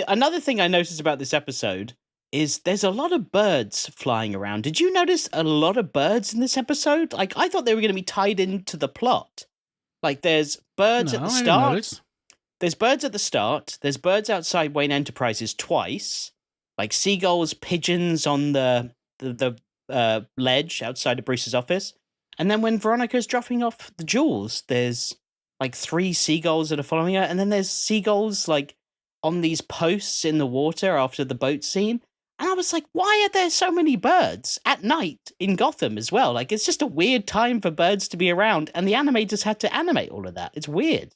Another thing I noticed about this episode is there's a lot of birds flying around. Did you notice a lot of birds in this episode? Like, I thought they were going to be tied into the plot. Like, there's birds at the start. There's birds at the start. There's birds outside Wayne Enterprises twice. Like seagulls, pigeons on the ledge outside of Bruce's office. And then when Veronica's dropping off the jewels, there's like 3 seagulls that are following her. And then there's seagulls like on these posts in the water after the boat scene. And I was like, why are there so many birds at night in Gotham as well? Like, it's just a weird time for birds to be around. And the animators had to animate all of that. It's weird.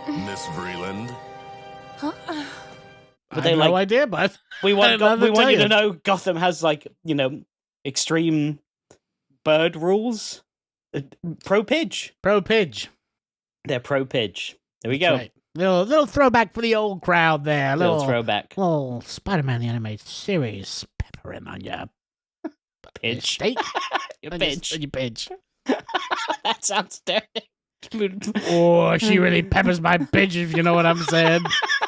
Miss Vreeland? Huh? But I have no idea, but we want you to know Gotham has, like, extreme bird rules. Pro-pidge. Pro-pidge. They're pro-pidge. There we go. Right. Little throwback for the old crowd there. Little throwback. Little Spider-Man the Animated Series. Pepper him on your Pidge. Steak. Your pidge. Your pidge. That sounds dirty. Oh, she really peppers my bitch, if you know what I'm saying.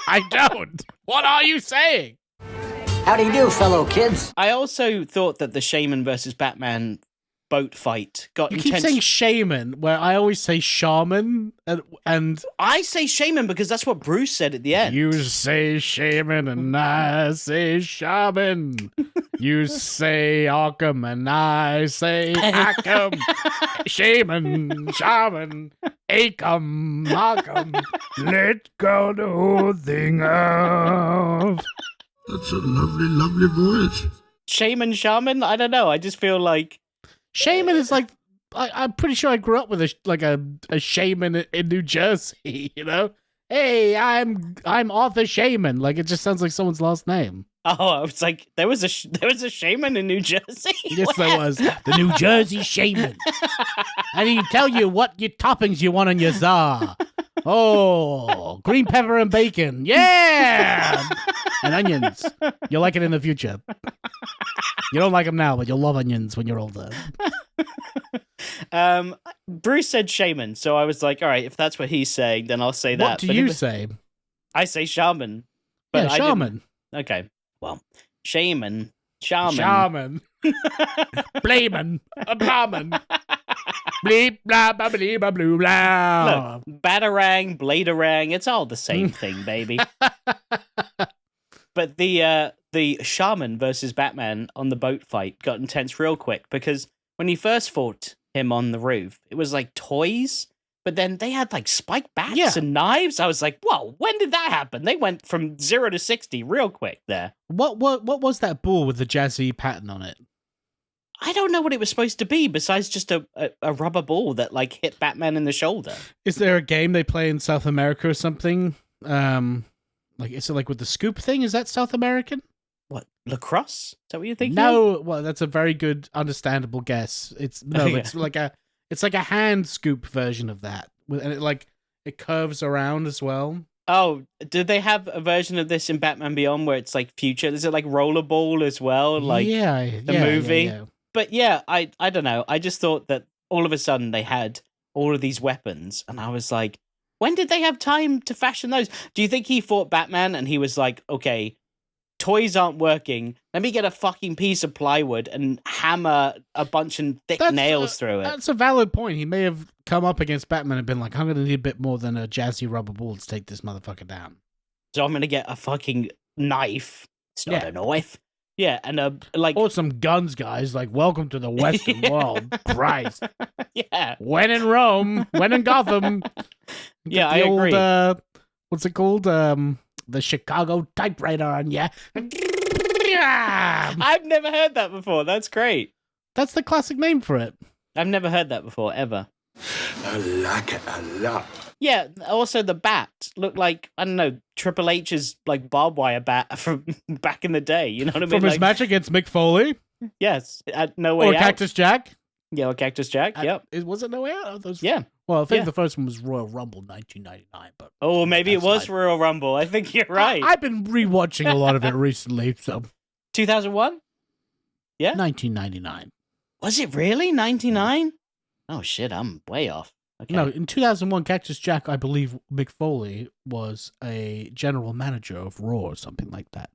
I don't. What are you saying? How do you do, fellow kids? I also thought that the Shaman versus Batman boat fight got You intense. keep saying Shaman, where I always say Shaman, and I say Shaman because that's what Bruce said at the end. You say Shaman and I say Shaman. You say Arkham and I say Arkham. Shaman, Shaman, Acom, Arkham. Let go the whole thing off. That's a lovely, lovely voice. Shaman? I don't know. I just feel like Shaman is like, I'm pretty sure I grew up with a shaman in New Jersey, you know? Hey, I'm Arthur Shaman. Like, it just sounds like someone's last name. Oh, I was like, there was a shaman in New Jersey? Yes, there was. The New Jersey Shaman. And he tell you what your toppings you want on your czar. Oh, green pepper and bacon. Yeah! And onions. You'll like it in the future. You don't like them now, but you'll love onions when you're older. Bruce said shaman, so I was like, all right, if that's what he's saying, then I'll say that. What do you say? I say shaman. But yeah, shaman. Okay, well, shaman. Shaman. Blayman. A blahman. Bleep, blah, blah, bleep, blah, blue, blah. Look, batarang, bladerang, it's all the same thing, baby. But the Shaman versus Batman on the boat fight got intense real quick because when he first fought him on the roof, it was like toys, but then they had like spiked bats and knives. I was like, whoa, when did that happen? They went from 0 to 60 real quick there. What was that ball with the jazzy pattern on it? I don't know what it was supposed to be besides just a rubber ball that like hit Batman in the shoulder. Is there a game they play in South America or something? Like, is it like with the scoop thing? Is that South American? What, lacrosse? Is that what you're thinking? No, well, that's a very good, understandable guess. It's like a hand scoop version of that, and it curves around as well. Oh, do they have a version of this in Batman Beyond where it's like future? Is it like Rollerball as well? Like the movie? Yeah. But yeah, I don't know. I just thought that all of a sudden they had all of these weapons, and I was like, when did they have time to fashion those? Do you think he fought Batman and he was like, okay, toys aren't working. Let me get a fucking piece of plywood and hammer a bunch of thick nails through it. That's a valid point. He may have come up against Batman and been like, I'm going to need a bit more than a jazzy rubber ball to take this motherfucker down. So I'm going to get a fucking knife. It's not a knife. Yeah, and or some guns, guys. Like, welcome to the Western world. Christ. Yeah. When in Rome, when in Gotham. Yeah, I agree. What's it called? The Chicago typewriter on ya. I've never heard that before. That's great. That's the classic name for it. I've never heard that before, ever. I like it a lot. Yeah, also the bat looked like, I don't know, Triple H's like barbed wire bat from back in the day. You know what I mean? From his match against Mick Foley? Yes. No Way Out. Or Cactus Jack? Yeah, or Cactus Jack, yep. Was it No Way Out? Yeah. Well, I think the first one was Royal Rumble 1999. But maybe it was Royal Rumble. I think you're right. I've been rewatching a lot of it recently, so... 2001? Yeah? 1999. Was it really? 99? Oh, shit, I'm way off. Okay. No, in 2001, Cactus Jack, I believe Mick Foley was a general manager of Raw or something like that.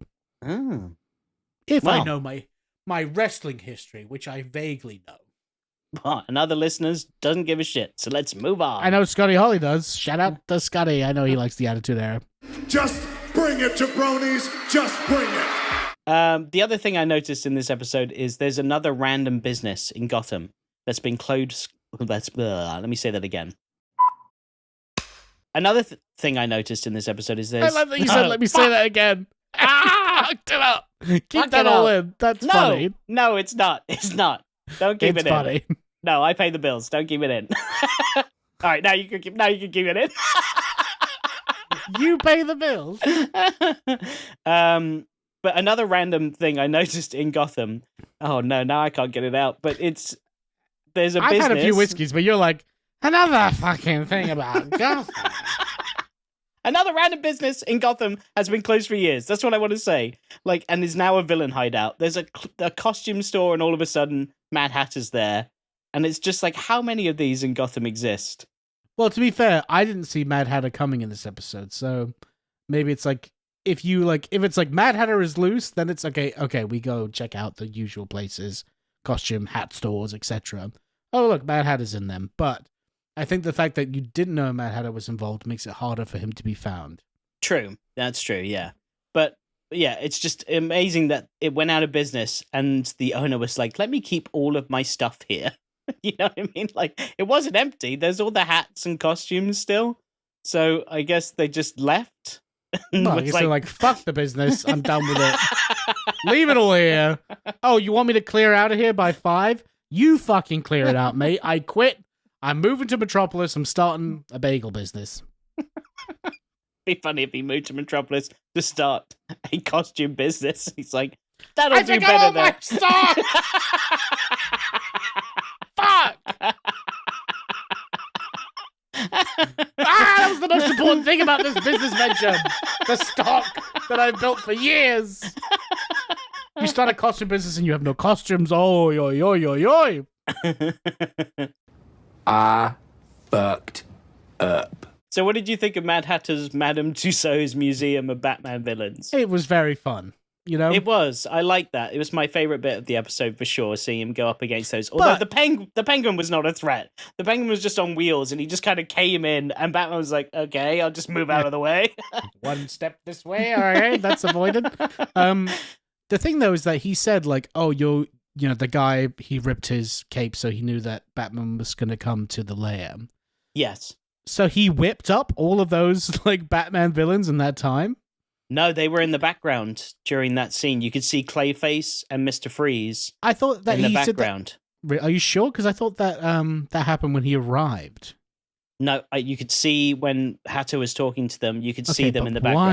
Oh. I know my wrestling history, which I vaguely know. Well, and other listeners doesn't give a shit, so let's move on. I know Scotty Holly does. Shout out to Scotty. I know he likes the Attitude Era. Just bring it, jabronis. Just bring it. The other thing I noticed in this episode is there's another random business in Gotham that's been closed. Let me say that again. Another thing I noticed in this episode is there's... I love that you said, let me say that again. Fucked it up. Keep that all in. That's funny. No, it's not. It's not. Don't keep it funny. in. No, I pay the bills. Don't keep it in. All right, now you can keep it in. You pay the bills. But another random thing I noticed in Gotham. Oh no, now I can't get it out. But there's a business. I've had a few whiskeys, but you're like, another fucking thing about Gotham. Another random business in Gotham has been closed for years. That's what I want to say. Like, and is now a villain hideout. There's a costume store, and all of a sudden, Mad Hatter's there. And it's just like, how many of these in Gotham exist? Well, to be fair, I didn't see Mad Hatter coming in this episode, so maybe it's like, if it's like Mad Hatter is loose, then it's okay, we go check out the usual places, costume, hat stores, etc. Oh, look, Mad Hatter's in them. But I think the fact that you didn't know Mad Hatter was involved makes it harder for him to be found. True. That's true, yeah. But yeah, it's just amazing that it went out of business and the owner was like, let me keep all of my stuff here. You know what I mean? Like, it wasn't empty. There's all the hats and costumes still. So I guess they just left. Well, I guess they're like, fuck the business. I'm done with it. Leave it all here. Oh, you want me to clear out of here by 5? You fucking clear it out, mate. I quit. I'm moving to Metropolis. I'm starting a bagel business. Be funny if he moved to Metropolis to start a costume business. He's like, that'll do better than my stock. Fuck. That was the most important thing about this business venture. The stock that I've built for years. You start a costume business and you have no costumes. Oh, yo. I fucked up. So what did you think of Mad Hatter's Madame Tussauds Museum of Batman Villains? It was very fun. You know, it was. I like that. It was my favorite bit of the episode for sure. Seeing him go up against those. Although the penguin was not a threat. The penguin was just on wheels, and he just kind of came in. And Batman was like, "Okay, I'll just move out of the way." One step this way. All right, that's avoided. The thing though is that he said like, "Oh, you know, the guy he ripped his cape, so he knew that Batman was going to come to the lair." Yes. So he whipped up all of those like Batman villains in that time. No, they were in the background during that scene. You could see Clayface and Mr. Freeze. I thought that in the he background. Said that. Are you sure? Because I thought that that happened when he arrived. No, you could see when Hatter was talking to them. You could see them in the background.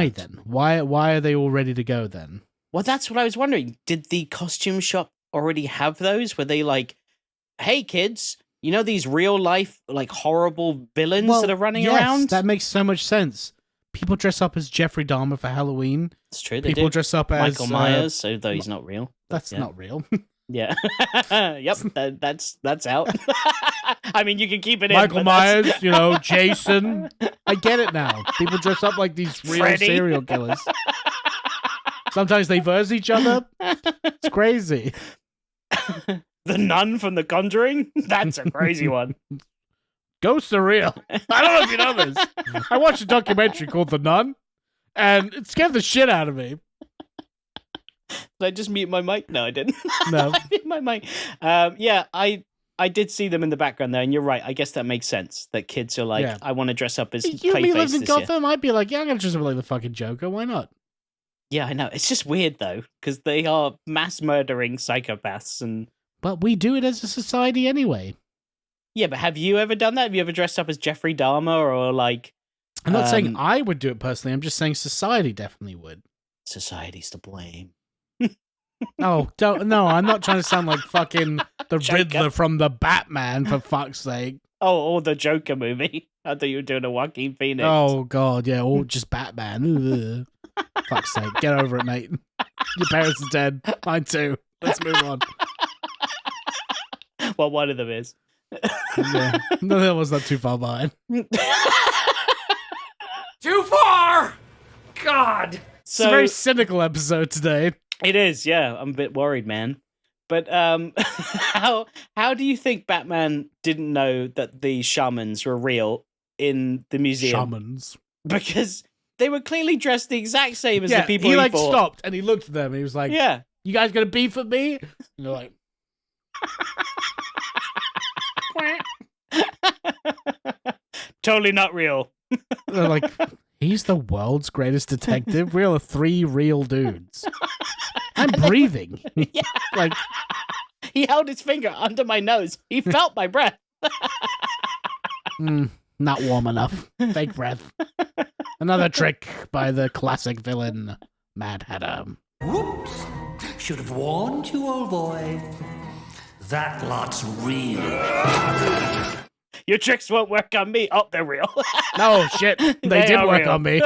Why then? Why are they all ready to go then? Well, that's what I was wondering. Did the costume shop already have those? Were they like, "Hey kids, you know these real life like horrible villains that are running around?" That makes so much sense. People dress up as Jeffrey Dahmer for Halloween. It's true. They People do. dress up as Michael Myers, although he's not real. That's not real. Yeah. Yep. That's out. I mean, you can keep it Michael in. Myers, you know, Jason. I get it now. People dress up like these real Freddy. serial killers. Sometimes they verse each other. It's crazy. The nun from The Conjuring? That's a crazy one. Ghosts are real. I don't know if you know this. I watched a documentary called The Nun, and it scared the shit out of me. Did I just mute my mic? No, I didn't. No. I muted my mic. Yeah, I did see them in the background there, and you're right. I guess that makes sense. That kids are like, I want to dress up as You and me lives Clayface in this year. Gotham, I'd be like, yeah, I'm going to dress up like the fucking Joker. Why not? Yeah, I know. It's just weird, though, because they are mass murdering psychopaths. But we do it as a society anyway. Yeah, but have you ever done that? Have you ever dressed up as Jeffrey Dahmer or like... I'm not saying I would do it personally. I'm just saying society definitely would. Society's to blame. Oh, no, I'm not trying to sound like fucking the Joker. Riddler from the Batman, for fuck's sake. Oh, or the Joker movie. I thought you were doing a Joaquin Phoenix. Oh, God, yeah, or just Batman. Ugh. Fuck's sake, get over it, mate. Your parents are dead. Mine too. Let's move on. Well, one of them is. Yeah. No, that was not too far behind. Too far! God! It's a very cynical episode today. It is, yeah. I'm a bit worried, man. But how do you think Batman didn't know that the shamans were real in the museum? Shamans. Because they were clearly dressed the exact same as Yeah, the people he like fought. stopped and he looked at them and he was like, Yeah. You guys gonna beef with me? And they're like, Totally not real. they're like, he's the world's greatest detective. We are 3 real dudes. I'm breathing. Yeah. Like, he held his finger under my nose. He felt my breath. not warm enough. Fake breath. Another trick by the classic villain, Mad Hatter. Whoops! Should have warned you, old boy. That lot's real. Your tricks won't work on me. Oh, they're real. No, shit. They did are work real. on me.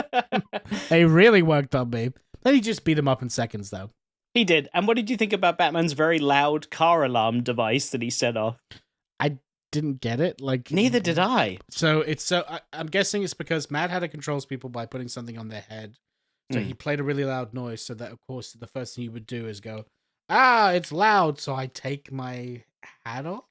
They really worked on me. Then he just beat him up in seconds, though. He did. And what did you think about Batman's very loud car alarm device that he set off? I didn't get it. Like, neither did I. So I'm guessing it's because Mad Hatter controls people by putting something on their head. So he played a really loud noise, so that of course the first thing he would do is go, it's loud, so I take my hat off.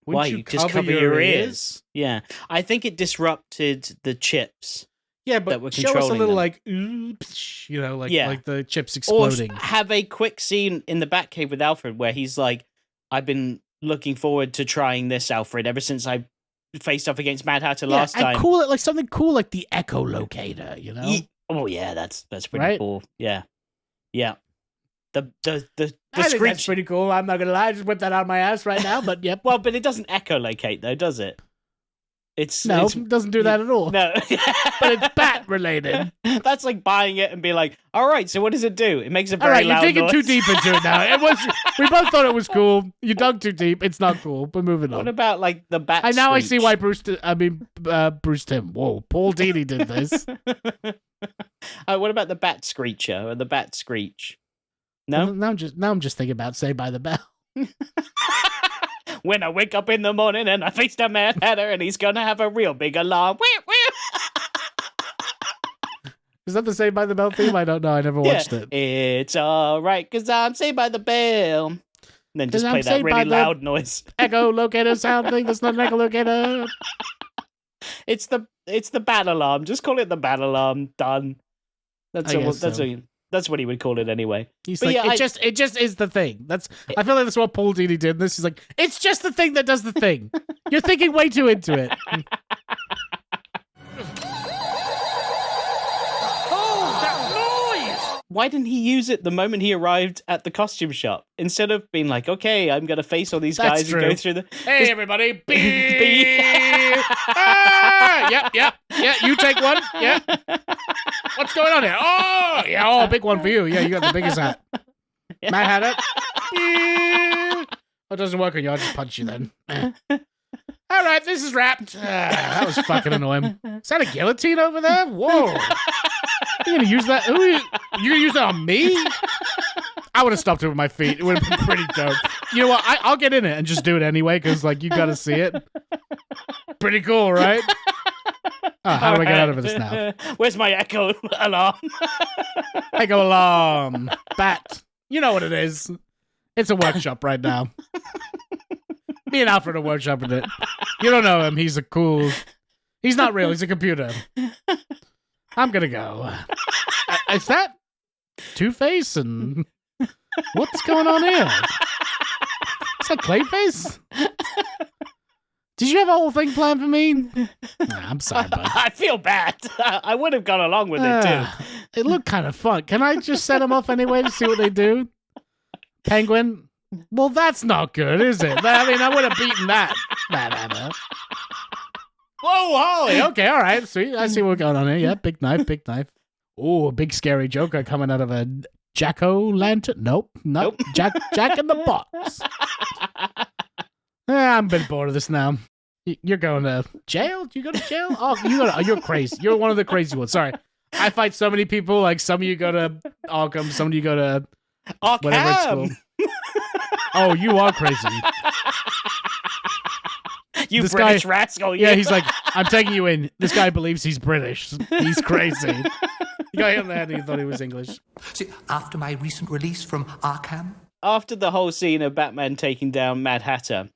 Wouldn't Why? you just cover your ears? Yeah. I think it disrupted the chips. Yeah, that but were show us a controlling little them. like, oops, you know, like Yeah. like the chips Or exploding. have a quick scene in the Batcave with Alfred where he's like, I've been looking forward to trying this, Alfred, ever since I faced off against Mad Hatter last and time. call it like something cool like the echolocator, you know? Oh yeah, that's pretty Right? cool. Yeah. Yeah. The I think that's screech. pretty cool. I'm not gonna lie, I just whipped that out of my ass right now, but yep. Well, but it doesn't echolocate though, does it? No, it's it doesn't do that at all. No. But it's bat related. That's like buying it and being like, all right, so what does it do? It makes a All very right, you're loud digging noise. too deep into it now. We both thought it was cool. You dug too deep. It's not cool. We're moving on. What about like the bat I now I see screech? why Bruce Timm. Whoa, Paul Dini did this. What about the bat screecher or the bat screech? No? Now I'm just thinking about Saved by the Bell. When I wake up in the morning and I face the Mad Hatter and he's gonna have a real big alarm. Is that the Saved by the Bell theme? I don't know. I never watched it. It's all right, because I'm saved by the bell. And then just play that really loud noise. Echo locator sound thing. That's not an echo locator. It's the bat alarm. Just call it the bat alarm. Done. That's what he would call it anyway. He's like, it just is the thing. I feel like that's what Paul Dini did. This is like, it's just the thing that does the thing. You're thinking way too into it. Why didn't he use it the moment he arrived at the costume shop instead of being like, okay, I'm gonna face all these guys and go through the. Hey everybody! Yep. Yeah, you take one. Yeah. What's going on here? Oh, yeah. Oh, big one for you. Yeah, you got the biggest hat. Yeah. Matt had it. Oh, it doesn't work on you. I'll just punch you then. All right, this is wrapped. That was fucking annoying. Is that a guillotine over there? Whoa. You're gonna use that? You're gonna use that on me? I would have stopped it with my feet. It would have been pretty dope. You know what? I'll get in it and just do it anyway, because like you gotta see it. Pretty cool, right? Oh, how do I get out of this now? Where's my echo alarm? Echo alarm. Bat. You know what it is. It's a workshop right now. Me and Alfred are workshopping it. You don't know him. He's not real. He's a computer. I'm gonna go. Is that Two-Face? And what's going on here? Is that Clayface? Did you have a whole thing planned for me? Nah, I'm sorry, bud. I feel bad. I would have gone along with it, too. It looked kind of fun. Can I just set them off anyway to see what they do? Penguin? Well, that's not good, is it? I mean, I would have beaten that. Nah. Whoa, Holly. Okay, all right. Sweet. I see what's going on here. Yeah, big knife. Oh, a big scary Joker coming out of a jack-o'-lantern. Nope. Jack in the box. I'm a bit bored of this now. You're going to jail? Do you go to jail? Oh, you're crazy. You're one of the crazy ones. Sorry. I fight so many people. Like, some of you go to Arkham, some of you go to whatever it's called. Oh, you are crazy. You this British guy, rascal. Yeah, he's like, I'm taking you in. This guy believes he's British. He's crazy. You got hit on the head and he thought he was English. See, after my recent release from Arkham. After the whole scene of Batman taking down Mad Hatter,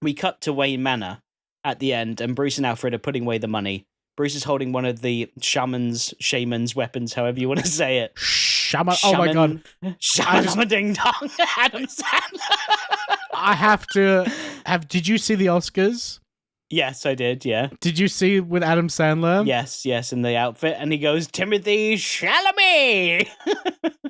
we cut to Wayne Manor at the end, and Bruce and Alfred are putting away the money. Bruce is holding one of the Shaman's weapons, however you want to say it. Shaman. Oh my god. Shaman ding dong. Adam Sandler. I have to have. Did you see the Oscars? Yes, I did. Yeah. Did you see with Adam Sandler? Yes, in the outfit, and he goes, Timothy Chalamet.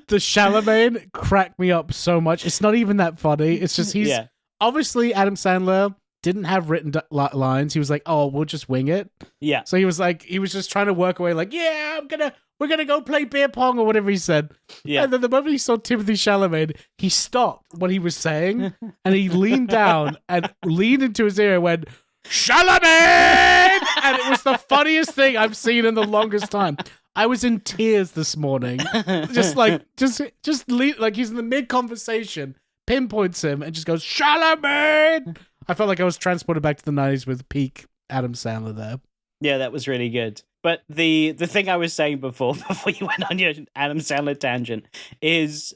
The Chalamet cracked me up so much. It's not even that funny. It's just he's obviously Adam Sandler didn't have written lines. He was like, "Oh, we'll just wing it." Yeah. So he was just trying to work away. Like, yeah, we're gonna go play beer pong or whatever he said. Yeah. And then the moment he saw Timothy Chalamet, he stopped what he was saying and he leaned down and leaned into his ear and went, Chalamet! And it was the funniest thing I've seen in the longest time. I was in tears this morning. Just like he's in the mid-conversation, pinpoints him and just goes, Chalamet! I felt like I was transported back to the 90s with peak Adam Sandler there. Yeah, that was really good. But the thing I was saying before you went on your Adam Sandler tangent is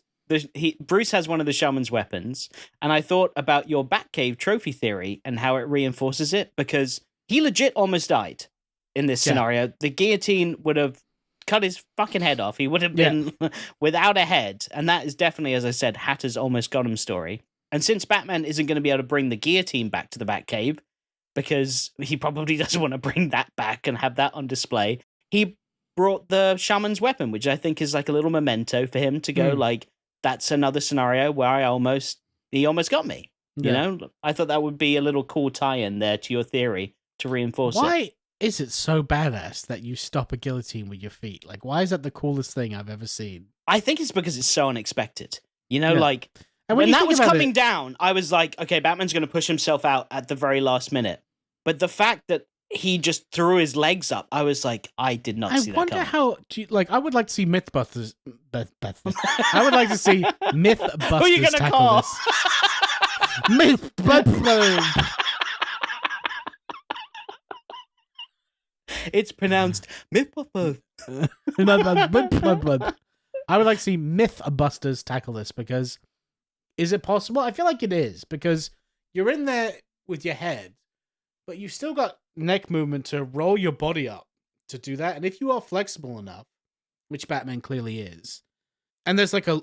Bruce has one of the Shaman's weapons, and I thought about your Batcave trophy theory and how it reinforces it, because he legit almost died in this scenario. The guillotine would have cut his fucking head off. He would have been without a head, and that is definitely, as I said, Hatter's almost got him story. And since Batman isn't going to be able to bring the guillotine back to the Batcave, because he probably doesn't want to bring that back and have that on display, he brought the Shaman's weapon, which I think is like a little memento for him to go like, that's another scenario where he almost got me. You know, I thought that would be a little cool tie-in there to your theory to reinforce it. Why is it so badass that you stop a guillotine with your feet? Like, why is that the coolest thing I've ever seen? I think it's because it's so unexpected. You know, like, and when that was coming down, I was like, okay, Batman's going to push himself out at the very last minute. But the fact that he just threw his legs up, I was like, I did not see that coming. I wonder how, I would like to see Mythbusters. I would like to see Mythbusters Who are you gonna tackle call? this. Mythbusters. It's pronounced Mythbusters. I would like to see Mythbusters tackle this because is it possible? I feel like it is because you're in there with your head, but you've still got neck movement to roll your body up to do that. And if you are flexible enough, which Batman clearly is, and there's like a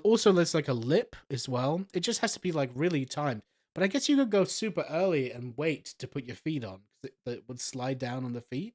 lip as well. It just has to be like really timed. But I guess you could go super early and wait to put your feet on because it would slide down on the feet.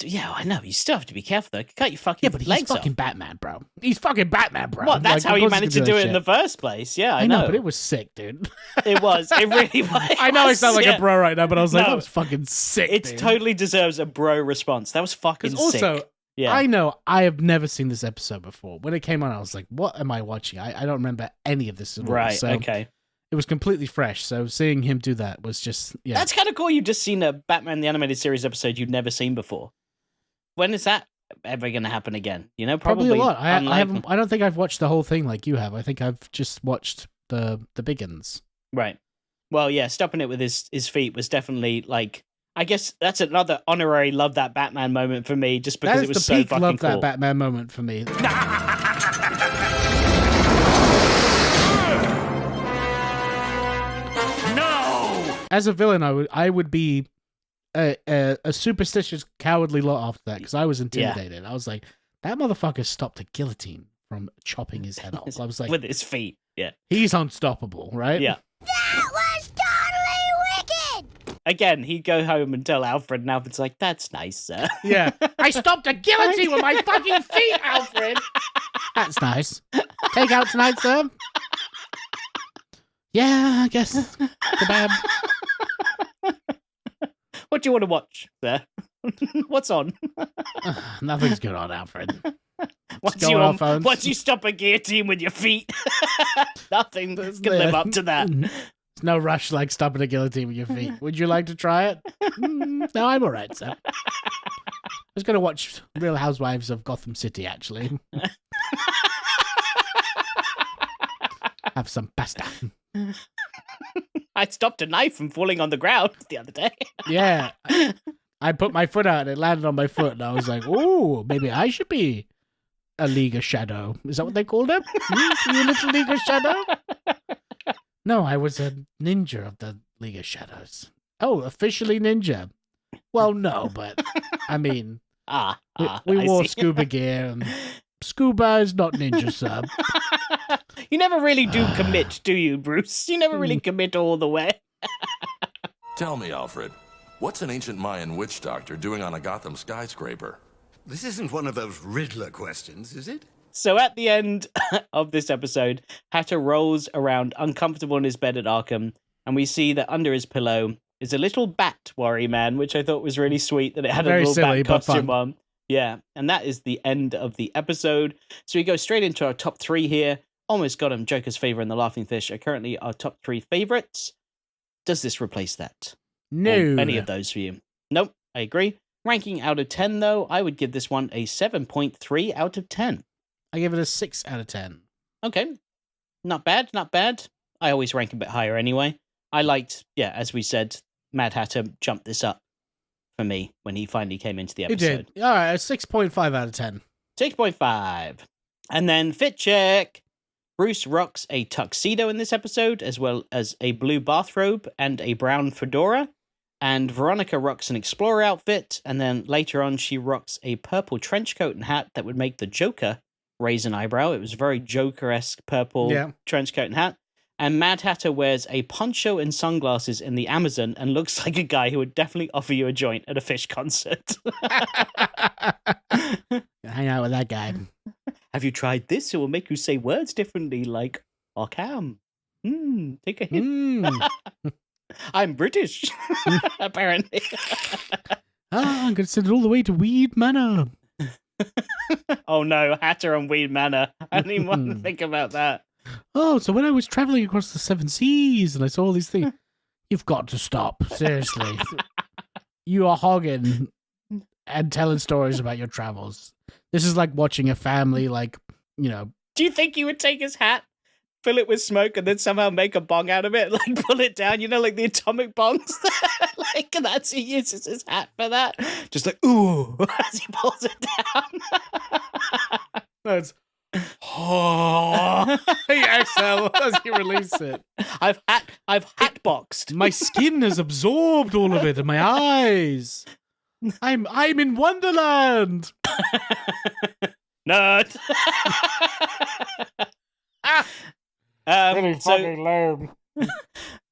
Yeah, I know. You still have to be careful though. Cut your fucking but legs he's fucking off. Batman, bro. He's fucking Batman, bro. Well, that's like, how he managed to do it in the first place. Yeah, I know. But it was sick, dude. It was. It really was. I know I sound like a bro right now, but I was like, that was fucking sick. It dude. totally deserves a bro response. That was fucking sick. Also, yeah. I know I have never seen this episode before. When it came on, I was like, what am I watching? I don't remember any of this at all. Right, So okay. It was completely fresh. So seeing him do that was just, yeah. That's kind of cool. You've just seen a Batman the Animated Series episode you've never seen before. When is that ever going to happen again? You know, probably a lot. I don't think I've watched the whole thing like you have. I think I've just watched the Biggins. Right. Well, yeah, stopping it with his feet was definitely like, I guess that's another honorary love that Batman moment for me, just because it was so fucking love cool. that Batman moment for me. No. As a villain, I would be a superstitious, cowardly lot after that because I was intimidated. I was like, that motherfucker stopped a guillotine from chopping his head off. I was like, with his feet. Yeah. He's unstoppable, right? Yeah. That was totally wicked! Again, he'd go home and tell Alfred, and Alfred's like, that's nice, sir. Yeah. I stopped a guillotine with my fucking feet, Alfred! That's nice. Take out tonight, sir? Yeah, I guess. Kebab. What do you want to watch, sir? What's on? Nothing's good on, Alfred. Once you stop a guillotine with your feet, nothing can live up to that. There's no rush like stopping a guillotine with your feet. Would you like to try it? No, I'm all right, sir. I was going to watch Real Housewives of Gotham City, actually. Have some pasta. I stopped a knife from falling on the ground the other day. Yeah. I put my foot out and it landed on my foot, and I was like, ooh, maybe I should be a League of Shadow. Is that what they called him? You little League of Shadow? No, I was a ninja of the League of Shadows. Oh, officially ninja. Well, no, but I mean, we wore scuba gear, and scuba is not ninja, sir. You never really do commit, do you, Bruce? You never really commit all the way. Tell me, Alfred, what's an ancient Mayan witch doctor doing on a Gotham skyscraper? This isn't one of those Riddler questions, is it? So at the end of this episode, Hatter rolls around uncomfortable in his bed at Arkham, and we see that under his pillow is a little bat worry man, which I thought was really sweet that it had Very a little silly, bat but costume fun. on. Yeah, and that is the end of the episode. So we go straight into our top three here. Almost Got Him, Joker's Favor, and The Laughing Fish are currently our top three favorites. Does this replace that? No. Or any of those for you? Nope, I agree. Ranking out of 10, though, I would give this one a 7.3 out of 10. I give it a 6 out of 10. Okay. Not bad, not bad. I always rank a bit higher anyway. I liked, as we said, Mad Hatter jumped this up for me when he finally came into the It episode. did. All right, a 6.5 out of 10. 6.5. And then Fit Check. Bruce rocks a tuxedo in this episode, as well as a blue bathrobe and a brown fedora. And Veronica rocks an explorer outfit, and then later on she rocks a purple trench coat and hat that would make the Joker raise an eyebrow. It was very Joker-esque purple trench coat and hat. And Mad Hatter wears a poncho and sunglasses in the Amazon and looks like a guy who would definitely offer you a joint at a Fish concert. Hang out with that guy. Have you tried this? It will make you say words differently, like Arkham. Take a hint. I'm British, apparently. I'm going to send it all the way to Weed Manor. Oh no, Hatter on Weed Manor. I didn't even want to think about that. Oh, so when I was traveling across the 7 seas and I saw all these things, you've got to stop. Seriously. You are hogging and telling stories about your travels. This is like watching a family, Do you think he would take his hat fill it with smoke, and then somehow make a bong out of it, like pull it down, like the atomic bongs. Like that's he uses his hat for that. Just like ooh, as he pulls it down. That's he exhale as you release it. I've hat boxed. My skin has absorbed all of it, and my eyes. I'm in Wonderland. Nerd. Fucking lame.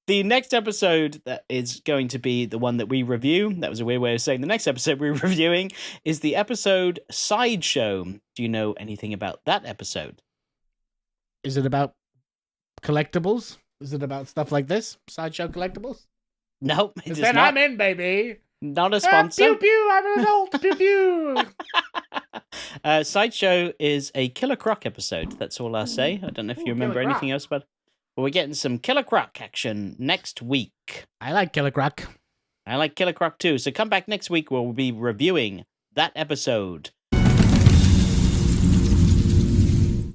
The next episode that is going to be the one that we review, that was a weird way of saying the next episode we're reviewing, is the episode Sideshow. Do you know anything about that episode? Is it about collectibles? Is it about stuff like this? Sideshow collectibles? Nope. Then not. I'm in, baby. Not a sponsor. Pew pew, I'm an adult. Pew pew. Sideshow is a Killer Croc episode. That's all I'll say. I don't know if you remember anything else about it. But we're getting some Killer Croc action next week. I like Killer Croc. I like Killer Croc too. So come back next week where we'll be reviewing that episode.